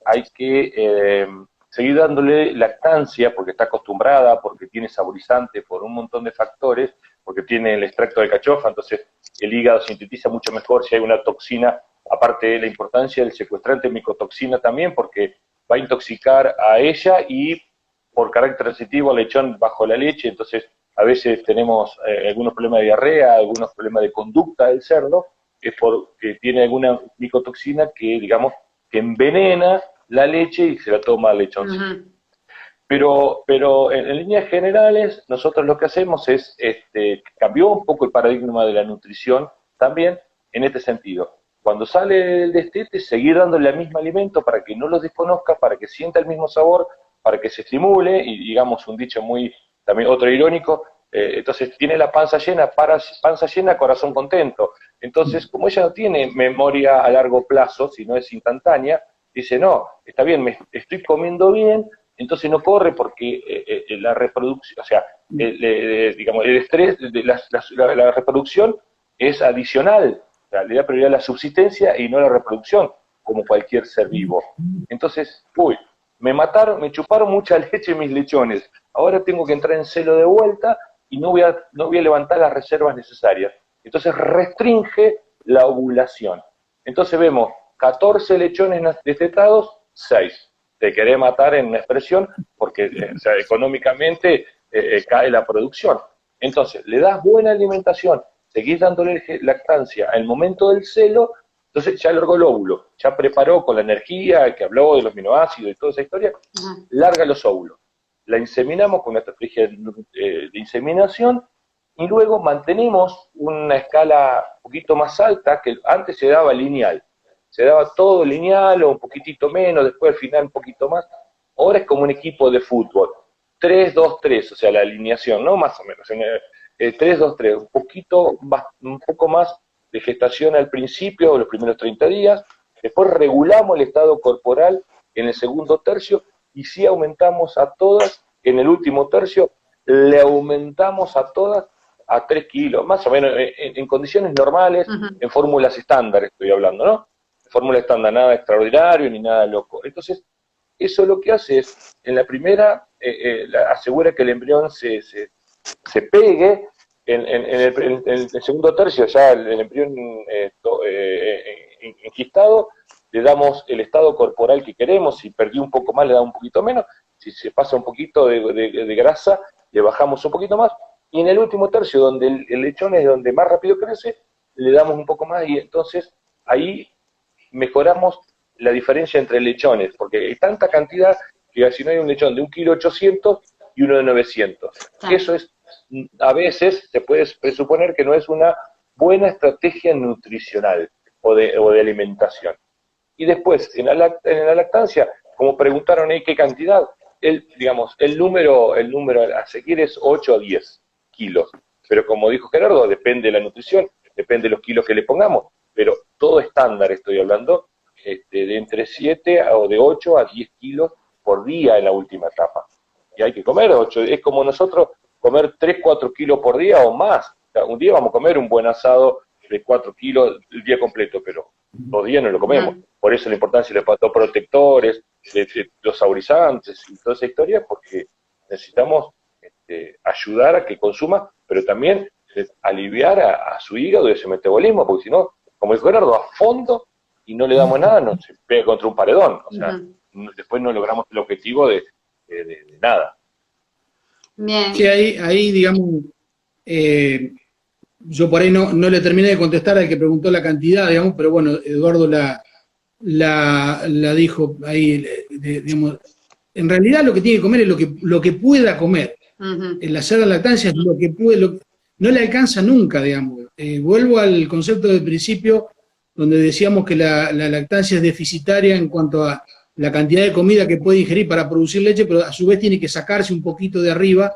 hay que seguir dándole lactancia porque está acostumbrada, porque tiene saborizante, por un montón de factores, porque tiene el extracto de cachofa, entonces el hígado sintetiza mucho mejor si hay una toxina, aparte de la importancia del secuestrante micotoxina también, porque va a intoxicar a ella y por carácter transitivo al lechón bajo la leche, entonces a veces tenemos algunos problemas de diarrea, algunos problemas de conducta del cerdo, es porque tiene alguna micotoxina que, digamos, que envenena la leche y se la toma el lechoncito. Pero en líneas generales, nosotros lo que hacemos es, cambió un poco el paradigma de la nutrición también en este sentido. Cuando sale el destete, seguir dándole el mismo alimento para que no los desconozca, para que sienta el mismo sabor, para que se estimule, y digamos un dicho muy, también otro irónico, entonces tiene la panza llena, panza llena, corazón contento. Entonces, como ella no tiene memoria a largo plazo, si no es instantánea, dice, no, está bien, me estoy comiendo bien, entonces no corre porque la reproducción, o sea, digamos, el estrés de la reproducción es adicional, o sea, le da prioridad a la subsistencia y no a la reproducción, como cualquier ser vivo. Entonces, me chuparon mucha leche mis lechones, ahora tengo que entrar en celo de vuelta y no voy a levantar las reservas necesarias. Entonces restringe la ovulación. Entonces vemos 14 lechones destetados, 6. Te querés matar en una expresión porque o sea, económicamente cae la producción. Entonces, le das buena alimentación, seguís dándole lactancia al momento del celo, entonces ya largó el óvulo, ya preparó con la energía que habló de los aminoácidos y toda esa historia, larga los óvulos. La inseminamos con una estrategia de inseminación y luego mantenemos una escala un poquito más alta que antes se daba lineal. Se daba todo lineal o un poquitito menos, después al final un poquito más. Ahora es como un equipo de fútbol. 3-2-3, o sea, la alineación, ¿no? Más o menos. 3-2-3, un poco más de gestación al principio, los primeros 30 días. Después regulamos el estado corporal en el segundo tercio y sí aumentamos a todas, en el último tercio, le aumentamos a todas a 3 kilos, más o menos en condiciones normales, en fórmulas estándar estoy hablando, ¿no? Fórmula estándar, nada extraordinario ni nada loco. Entonces, eso lo que hace es, en la primera, asegura que el embrión se pegue, en el segundo tercio ya el embrión enquistado, le damos el estado corporal que queremos, si perdió un poco más le da un poquito menos, si se pasa un poquito de grasa, le bajamos un poquito más, y en el último tercio, donde el lechón es donde más rápido crece, le damos un poco más, y entonces ahí mejoramos la diferencia entre lechones, porque hay tanta cantidad que si no hay un lechón de 1,8 kg y uno de 900. Eso es, a veces se puede presuponer que no es una buena estrategia nutricional o de alimentación. Y después, en la lactancia, como preguntaron ahí qué cantidad, digamos, el número a seguir es 8 a 10 kilos. Pero como dijo Gerardo, depende de la nutrición, depende de los kilos que le pongamos, pero todo estándar estoy hablando, de entre 7 o de 8 a 10 kilos por día en la última etapa. Y hay que comer 8, es como nosotros comer 3, 4 kilos por día o más. O sea, un día vamos a comer un buen asado de 4 kilos el día completo, pero 2 días no lo comemos. Por eso la importancia de los patoprotectores, de los saborizantes y toda esa historia, porque necesitamos ayudar a que consuma, pero también aliviar a su hígado y a su metabolismo, porque si no, como dijo Gerardo, a fondo y no le damos nada, no se pega contra un paredón. O sea, después no logramos el objetivo de nada. Bien. Sí, ahí digamos, yo por ahí no le terminé de contestar al que preguntó la cantidad, digamos, pero bueno, Eduardo la dijo ahí, digamos, en realidad lo que tiene que comer es lo que pueda comer. En la cerda lactancia es lo que puede, no le alcanza nunca, digamos. Vuelvo al concepto del principio, donde decíamos que la lactancia es deficitaria en cuanto a la cantidad de comida que puede ingerir para producir leche, pero a su vez tiene que sacarse un poquito de arriba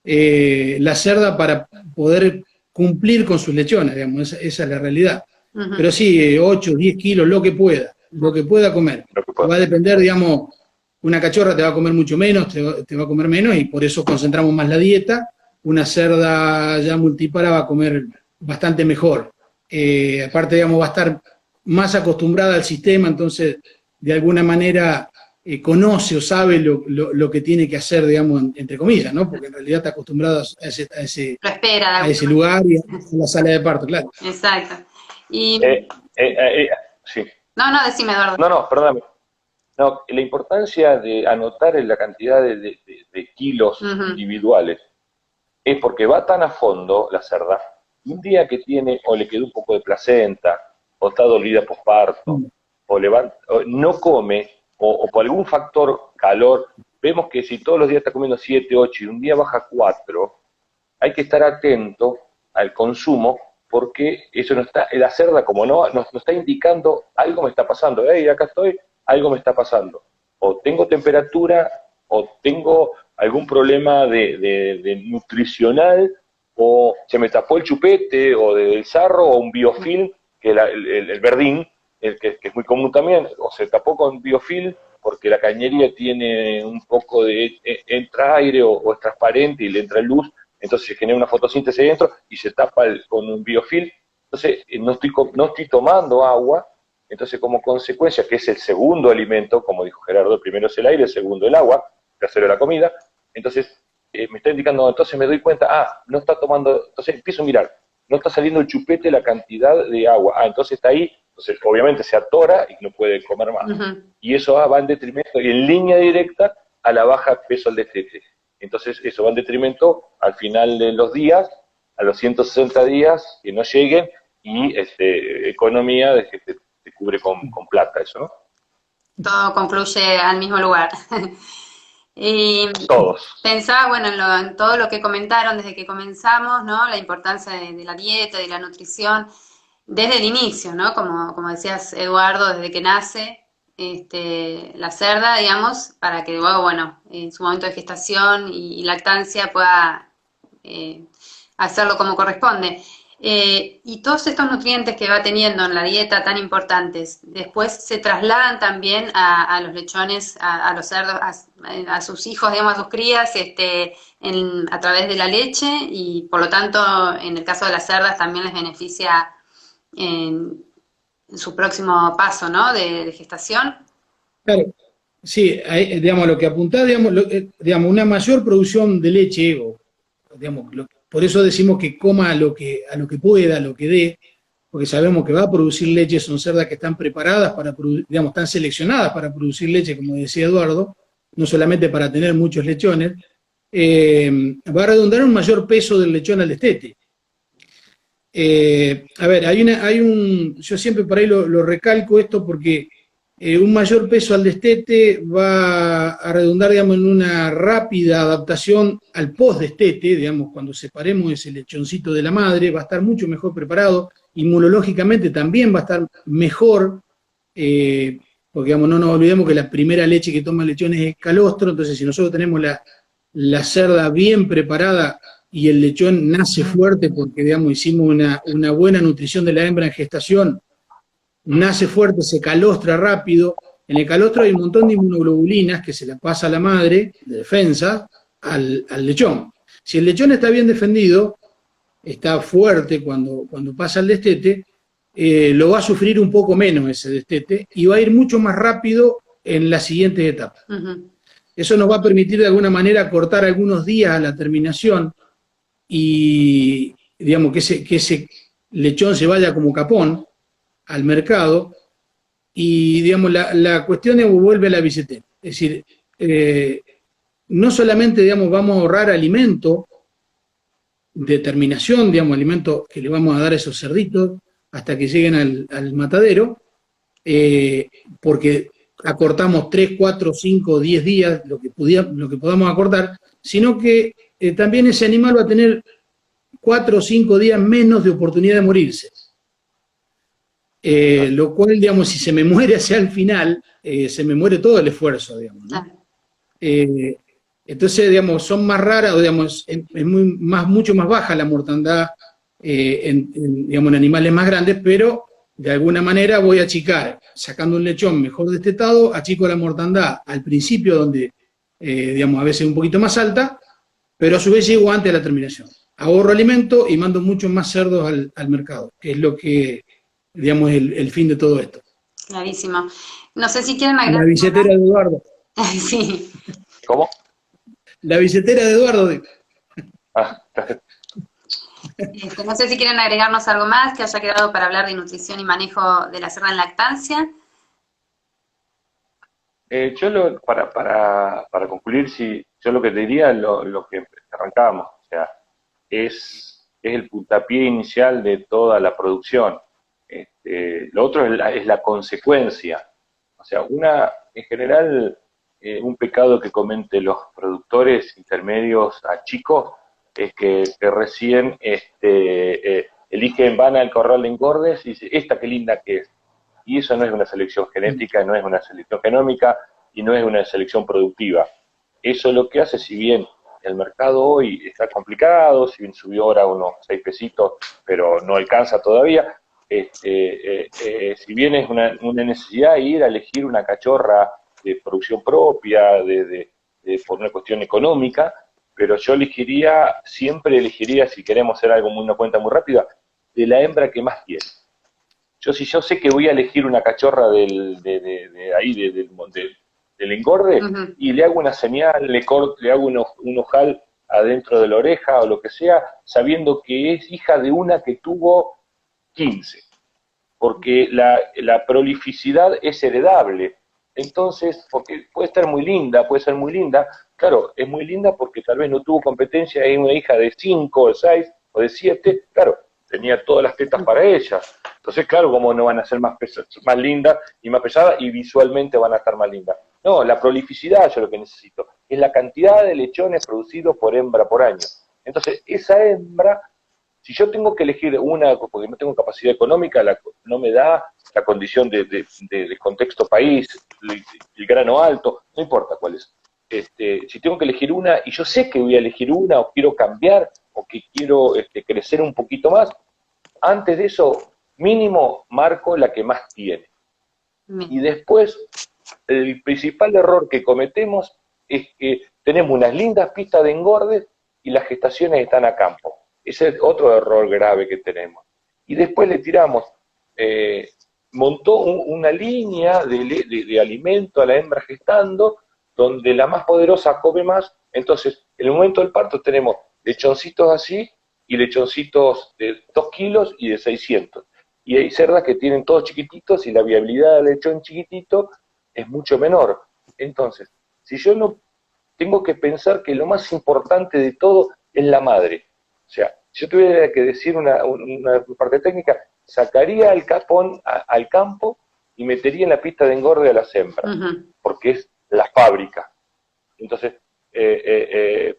la cerda para poder cumplir con sus lechones, digamos, esa es la realidad. Pero sí, 8, 10 kilos, lo que pueda comer. Va a depender, digamos, una cachorra te va a comer mucho menos, te va a comer menos, y por eso concentramos más la dieta. Una cerda ya multipara va a comer bastante mejor. Aparte, digamos, va a estar más acostumbrada al sistema, entonces, de alguna manera, conoce o sabe lo que tiene que hacer, digamos, entre comillas, ¿no? Porque en realidad está acostumbrada a ese lugar y a la sala de parto, claro. Exacto. Y... sí. No, decime, Eduardo. No, perdóname. No, la importancia de anotar en la cantidad de kilos individuales es porque va tan a fondo la cerda, un día que tiene o le quedó un poco de placenta, o está dolida posparto, o no come, o por algún factor calor, vemos que si todos los días está comiendo 7, 8 y un día baja 4, hay que estar atento al consumo, porque eso no está, la cerda como nos está indicando algo me está pasando, hey, acá estoy, algo me está pasando, o tengo temperatura, o tengo algún problema de nutricional, o se me tapó el chupete, o del sarro, o un biofilm, que el verdín, que es muy común también, o se tapó con biofilm, porque la cañería tiene un poco entra aire o es transparente y le entra luz, entonces se genera una fotosíntesis dentro y se tapa con un biofilm, entonces no estoy tomando agua, entonces como consecuencia, que es el segundo alimento, como dijo Gerardo, el primero es el aire, el segundo el agua, el tercero la comida, entonces me está indicando, entonces me doy cuenta, no está tomando, entonces empiezo a mirar, no está saliendo el chupete la cantidad de agua, entonces está ahí, entonces obviamente se atora y no puede comer más, y eso va en detrimento, y en línea directa a la baja peso al destete, entonces eso va en detrimento al final de los días, a los 160 días que no lleguen, y economía de que te cubre con plata eso, ¿no? Todo concluye al mismo lugar. Y todos. Pensaba, bueno, en todo lo que comentaron desde que comenzamos, ¿no? La importancia de la dieta, de la nutrición, desde el inicio, ¿no? Como decías, Eduardo, desde que nace la cerda, digamos, para que luego, bueno, en su momento de gestación y lactancia pueda hacerlo como corresponde. Y todos estos nutrientes que va teniendo en la dieta tan importantes, después se trasladan también a los lechones, a los cerdos, a sus hijos, digamos, a sus crías, a través de la leche, y por lo tanto, en el caso de las cerdas, también les beneficia en su próximo paso, ¿no?, de gestación. Claro, sí, digamos, lo que apuntás, digamos, una mayor producción de leche, digamos, por eso decimos que coma a lo que pueda, lo que dé, porque sabemos que va a producir leche, son cerdas que están preparadas para producir, digamos, están seleccionadas para producir leche, como decía Eduardo, no solamente para tener muchos lechones, va a redundar un mayor peso del lechón al destete. A ver, yo siempre por ahí lo recalco esto porque un mayor peso al destete va a redundar, digamos, en una rápida adaptación al post-destete, digamos, cuando separemos ese lechoncito de la madre, va a estar mucho mejor preparado, inmunológicamente también va a estar mejor, porque, digamos, no nos olvidemos que la primera leche que toma el lechón es calostro, entonces si nosotros tenemos la cerda bien preparada y el lechón nace fuerte porque, digamos, hicimos una buena nutrición de la hembra en gestación, nace fuerte, se calostra rápido. En el calostro hay un montón de inmunoglobulinas que se la pasa a la madre, de defensa, al lechón. Si el lechón está bien defendido, está fuerte cuando pasa el destete, lo va a sufrir un poco menos ese destete y va a ir mucho más rápido en las siguientes etapas. Eso nos va a permitir de alguna manera cortar algunos días a la terminación y, digamos, que ese lechón se vaya como capón al mercado y, digamos, la cuestión vuelve a la billetera. Es decir, no solamente, digamos, vamos a ahorrar alimento, determinación, digamos, alimento que le vamos a dar a esos cerditos hasta que lleguen al matadero, porque acortamos 3, 4, 5, 10 días, lo que podamos acortar, sino que también ese animal va a tener 4 o 5 días menos de oportunidad de morirse. Lo cual, digamos, si se me muere hacia el final, se me muere todo el esfuerzo, digamos, ¿no? Entonces, digamos, son más raras, o digamos, es mucho más baja la mortandad digamos, en animales más grandes, pero de alguna manera voy a achicar, sacando un lechón mejor destetado, achico la mortandad al principio, donde, digamos, a veces un poquito más alta, pero a su vez llego antes de la terminación. Ahorro alimento y mando muchos más cerdos al mercado, que es lo que, digamos, el fin de todo esto. Clarísimo. No sé si quieren agregar. La billetera de Eduardo. Sí. ¿Cómo? La billetera de Eduardo. Ah, No sé si quieren agregarnos algo más que haya quedado para hablar de nutrición y manejo de la cerda en lactancia. Para concluir, yo lo que te diría, lo que arrancábamos, o sea, es el puntapié inicial de toda la producción. Lo otro es la consecuencia. O sea, en general, un pecado que cometen los productores intermedios a chicos es que recién eligen, van al corral de engordes y dicen, esta qué linda que es. Y eso no es una selección genética, no es una selección genómica y no es una selección productiva. Eso lo que hace, si bien el mercado hoy está complicado, si bien subió ahora unos 6 pesitos, pero no alcanza todavía, si bien es una necesidad ir a elegir una cachorra de producción propia, por una cuestión económica, pero yo siempre elegiría, si queremos hacer algo, una cuenta muy rápida, de la hembra que más tiene. Si yo sé que voy a elegir una cachorra del engorde, y le hago una señal, le hago un ojal adentro de la oreja o lo que sea, sabiendo que es hija de una que tuvo 15, porque la prolificidad es heredable. Entonces, porque puede ser muy linda, claro, es muy linda porque tal vez no tuvo competencia, es una hija de 5, de 6 o de 7, claro, tenía todas las tetas para ella. Entonces, claro, cómo no van a ser más lindas y más pesadas y visualmente van a estar más lindas. No, la prolificidad yo lo que necesito es la cantidad de lechones producidos por hembra por año. Entonces, esa hembra, si yo tengo que elegir una, porque no tengo capacidad económica, no me da la condición de contexto país, el grano alto, no importa cuál es. Si tengo que elegir una, y yo sé que voy a elegir una, o quiero cambiar, o que quiero crecer un poquito más, antes de eso, mínimo, marco la que más tiene. Y después, el principal error que cometemos es que tenemos unas lindas pistas de engorde y las gestaciones están a campo. Ese es otro error grave que tenemos. Y después le tiramos, montó una línea de alimento a la hembra gestando, donde la más poderosa come más. Entonces, en el momento del parto tenemos lechoncitos así y lechoncitos de 2 kilos y de 600. Y hay cerdas que tienen todos chiquititos y la viabilidad del lechón chiquitito es mucho menor. Entonces, si yo no tengo que pensar que lo más importante de todo es la madre. O sea, si yo tuviera que decir una parte técnica, sacaría el capón al campo y metería en la pista de engorde a las hembras, porque es la fábrica. Entonces,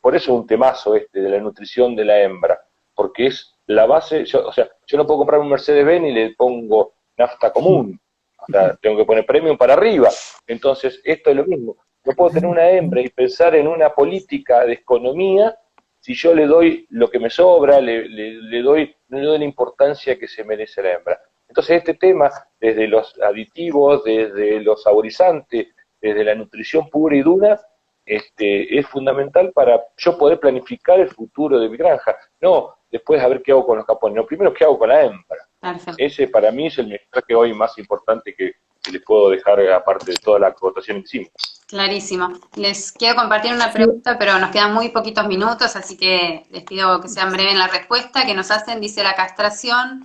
por eso es un temazo de la nutrición de la hembra, porque es la base. Yo no puedo comprar un Mercedes-Benz y le pongo nafta común, o sea, tengo que poner premium para arriba. Entonces, esto es lo mismo. No puedo tener una hembra y pensar en una política de economía si yo le doy lo que me sobra, no le doy la importancia que se merece la hembra. Entonces, este tema, desde los aditivos, desde los saborizantes, desde la nutrición pura y dura, es fundamental para yo poder planificar el futuro de mi granja. No, después a ver qué hago con los capones. Lo primero, qué hago con la hembra. Perfecto. Ese para mí es el mensaje hoy más importante que les puedo dejar, aparte de toda la acotación que hicimos. Clarísimo. Les quiero compartir una pregunta, pero nos quedan muy poquitos minutos, así que les pido que sean breves en la respuesta que nos hacen. Dice, ¿la castración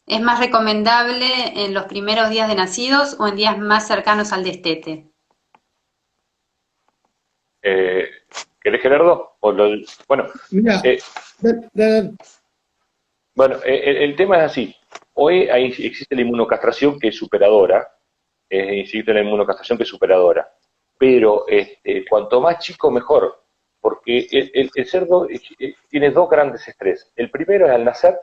es más recomendable en los primeros días de nacidos o en días más cercanos al destete? ¿Querés, Gerardo? Bueno, Mirá, bueno, el tema es así. Hoy existe la inmunocastración que es superadora, pero cuanto más chico mejor, porque el cerdo tiene dos grandes estrés. El primero es al nacer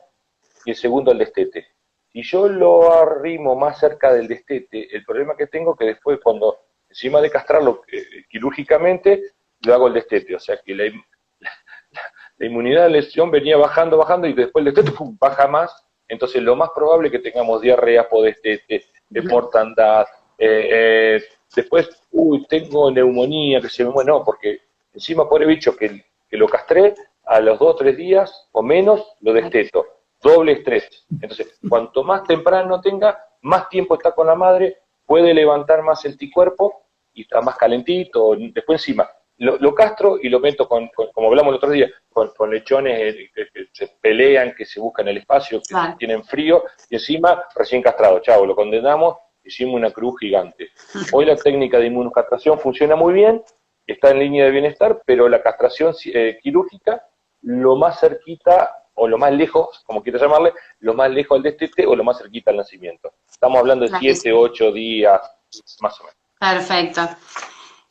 y el segundo al destete. Si yo lo arrimo más cerca del destete, el problema que tengo es que después cuando, encima de castrarlo quirúrgicamente, lo hago el destete. O sea que la inmunidad de la lesión venía bajando y después el destete baja más. Entonces lo más probable es que tengamos diarrea, podestete, mortandad, después, tengo neumonía, que se me muere, no, porque encima pobre bicho que lo castré, a los 2 o 3 días o menos lo desteto, doble estrés. Entonces, cuanto más temprano tenga, más tiempo está con la madre, puede levantar más el anticuerpo y está más calentito. Después encima, lo castro y lo meto como hablamos el otro día, con lechones que se pelean, que se buscan el espacio, que tienen frío, y encima recién castrado, chavo, lo condenamos, hicimos una cruz gigante. Hoy la técnica de inmunocastración funciona muy bien, está en línea de bienestar, pero la castración quirúrgica, lo más cerquita, o lo más lejos, como quieras llamarle, lo más lejos al destete o lo más cerquita al nacimiento. Estamos hablando de 7, 8 días, más o menos. Perfecto.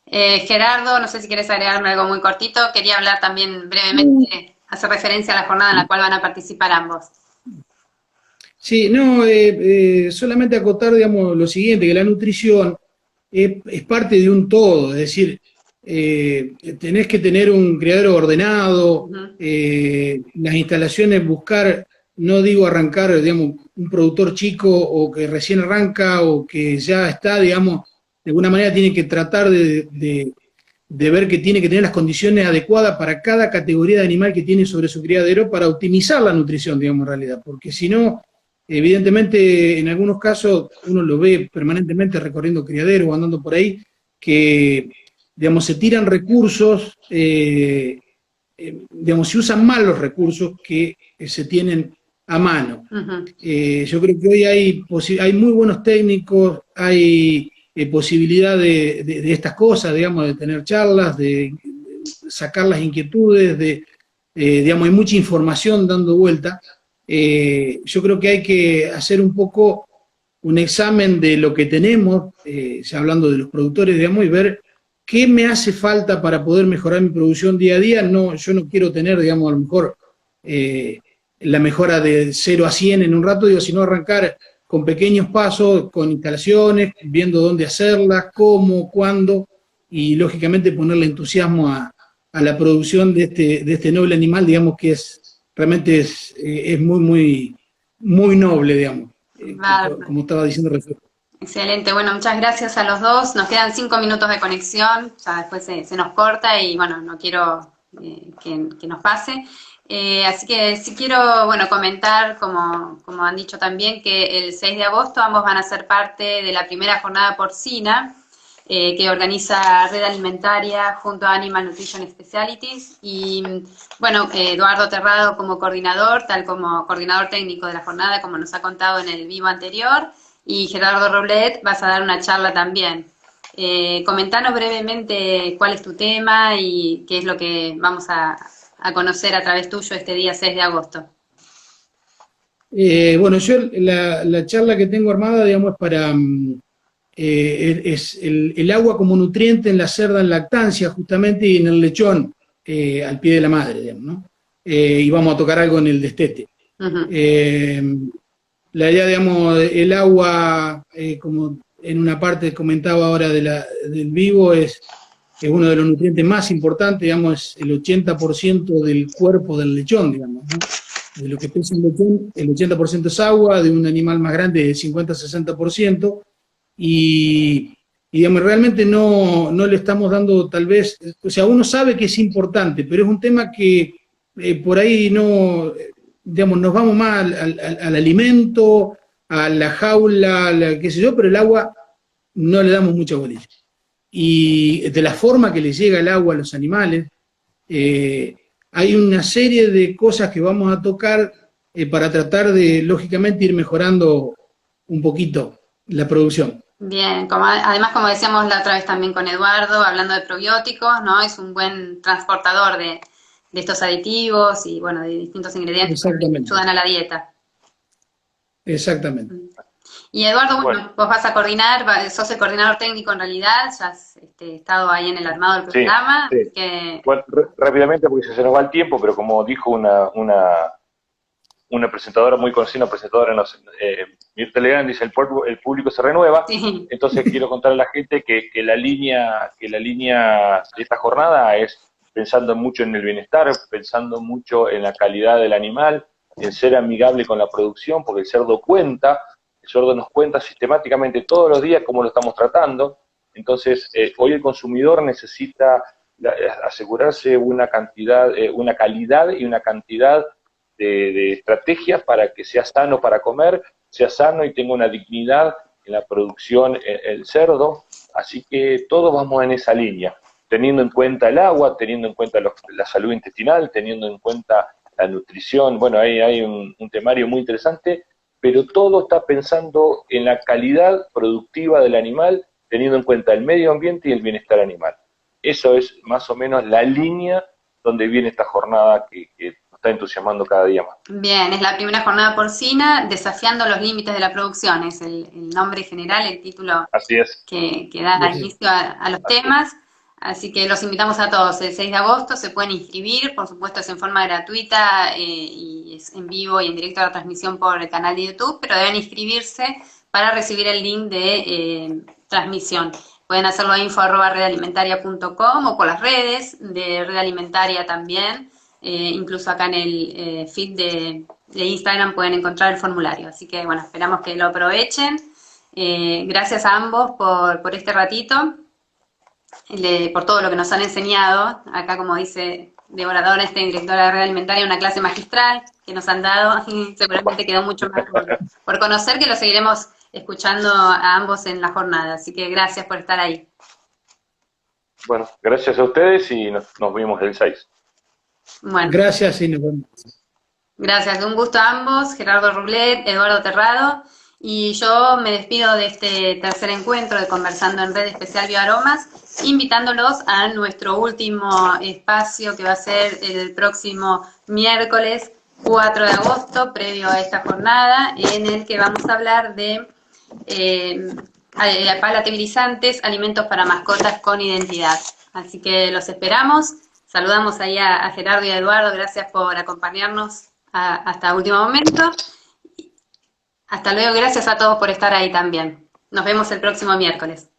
Gerardo, no sé si quieres agregarme algo muy cortito. Quería hablar también brevemente, hacer referencia a la jornada en la cual van a participar ambos. Sí, no, solamente acotar, digamos, lo siguiente, que la nutrición es parte de un todo, es decir, tenés que tener un criadero ordenado, las instalaciones, buscar, no digo arrancar, digamos, un productor chico o que recién arranca o que ya está, digamos, de alguna manera tiene que tratar de ver que tiene que tener las condiciones adecuadas para cada categoría de animal que tiene sobre su criadero para optimizar la nutrición, digamos, en realidad, porque si no, evidentemente, en algunos casos uno lo ve permanentemente recorriendo criaderos o andando por ahí, que, digamos, se tiran recursos, digamos, se usan mal los recursos que se tienen a mano. Yo creo que hoy hay muy buenos técnicos, hay posibilidad de estas cosas, digamos, de tener charlas, de sacar las inquietudes, digamos, hay mucha información dando vuelta. Yo creo que hay que hacer un poco un examen de lo que tenemos, ya hablando de los productores, digamos, y ver qué me hace falta para poder mejorar mi producción día a día. No, yo no quiero tener, digamos, a lo mejor la mejora de 0 a 100 en un rato, digo, sino arrancar con pequeños pasos, con instalaciones, viendo dónde hacerlas, cómo, cuándo, y lógicamente ponerle entusiasmo a la producción de este noble animal, digamos, que realmente es muy noble, digamos, como estaba diciendo recién. Excelente, bueno, muchas gracias a los dos. Nos quedan 5 minutos de conexión, ya después se nos corta y bueno, no quiero que nos pase. Así que sí quiero, bueno, comentar, como han dicho también, que el 6 de agosto ambos van a ser parte de la primera jornada porcina que organiza Red Alimentaria junto a Animal Nutrition Specialties y, bueno, Eduardo Terrado como coordinador, tal como coordinador técnico de la jornada, como nos ha contado en el vivo anterior, y Gerardo Roblet vas a dar una charla también. Comentanos brevemente cuál es tu tema y qué es lo que vamos a conocer a través tuyo este día 6 de agosto. Bueno, yo la charla que tengo armada, digamos, es para es el agua como nutriente en la cerda en lactancia, justamente, y en el lechón, al pie de la madre, digamos, ¿no? Y vamos a tocar algo en el destete. La idea, digamos, el agua, como en una parte comentaba ahora del vivo, es uno de los nutrientes más importantes, digamos, es el 80% del cuerpo del lechón, digamos, ¿no? De lo que pesa un lechón, el 80% es agua, de un animal más grande es el 50-60%, y y digamos, realmente no le estamos dando tal vez, o sea, uno sabe que es importante, pero es un tema que por ahí no, digamos, nos vamos más al alimento, a la jaula, qué sé yo, pero el agua no le damos mucha bolilla. Y de la forma que le llega el agua a los animales, hay una serie de cosas que vamos a tocar para tratar de, lógicamente, ir mejorando un poquito la producción. Bien, además, como decíamos la otra vez también con Eduardo, hablando de probióticos, ¿no? Es un buen transportador de estos aditivos y, bueno, de distintos ingredientes que ayudan a la dieta. Exactamente. Y Eduardo, bueno, vos vas a coordinar, sos el coordinador técnico en realidad, ya has estado ahí en el armado del programa. Sí. Que... Bueno, rápidamente porque se nos va el tiempo, pero como dijo una presentadora muy conocida, una presentadora, Mirta Legrand, dice, el público se renueva. Sí. Entonces quiero contarle a la gente que la línea de esta jornada es pensando mucho en el bienestar, pensando mucho en la calidad del animal, en ser amigable con la producción, porque el cerdo nos cuenta sistemáticamente todos los días cómo lo estamos tratando. Entonces, hoy el consumidor necesita asegurarse una calidad y una cantidad de estrategias para que sea sano para comer, sea sano y tenga una dignidad en la producción el cerdo. Así que todos vamos en esa línea, teniendo en cuenta el agua, teniendo en cuenta la salud intestinal, teniendo en cuenta la nutrición. Bueno, ahí hay un temario muy interesante, pero todo está pensando en la calidad productiva del animal, teniendo en cuenta el medio ambiente y el bienestar animal. Eso es más o menos la línea donde viene esta jornada que está entusiasmando cada día más. Bien, es la primera jornada porcina, desafiando los límites de la producción, es el nombre general, el título. Así es. Que da inicio a los temas. Así que los invitamos a todos. El 6 de agosto se pueden inscribir, por supuesto es en forma gratuita y es en vivo y en directo a la transmisión por el canal de YouTube, pero deben inscribirse para recibir el link de transmisión. Pueden hacerlo a info@redalimentaria.com o por las redes de Red Alimentaria también. Incluso acá en el feed de Instagram pueden encontrar el formulario. Así que, bueno, esperamos que lo aprovechen. Gracias a ambos por este ratito. Por todo lo que nos han enseñado. Acá, como dice Devorador, directora de Red Alimentaria, una clase magistral que nos han dado y seguramente quedó mucho más por conocer, que lo seguiremos escuchando a ambos en la jornada. Así que gracias por estar ahí. Bueno, gracias a ustedes y nos vemos el 6. Bueno. Gracias y nos vemos. Gracias, un gusto a ambos, Gerardo Rublet, Eduardo Terrado. Y yo me despido de este tercer encuentro de Conversando en Red Especial Bioaromas, invitándolos a nuestro último espacio que va a ser el próximo miércoles 4 de agosto, previo a esta jornada, en el que vamos a hablar de palatabilizantes, alimentos para mascotas con identidad. Así que los esperamos. Saludamos ahí a Gerardo y a Eduardo, gracias por acompañarnos hasta último momento. Hasta luego, gracias a todos por estar ahí también. Nos vemos el próximo miércoles.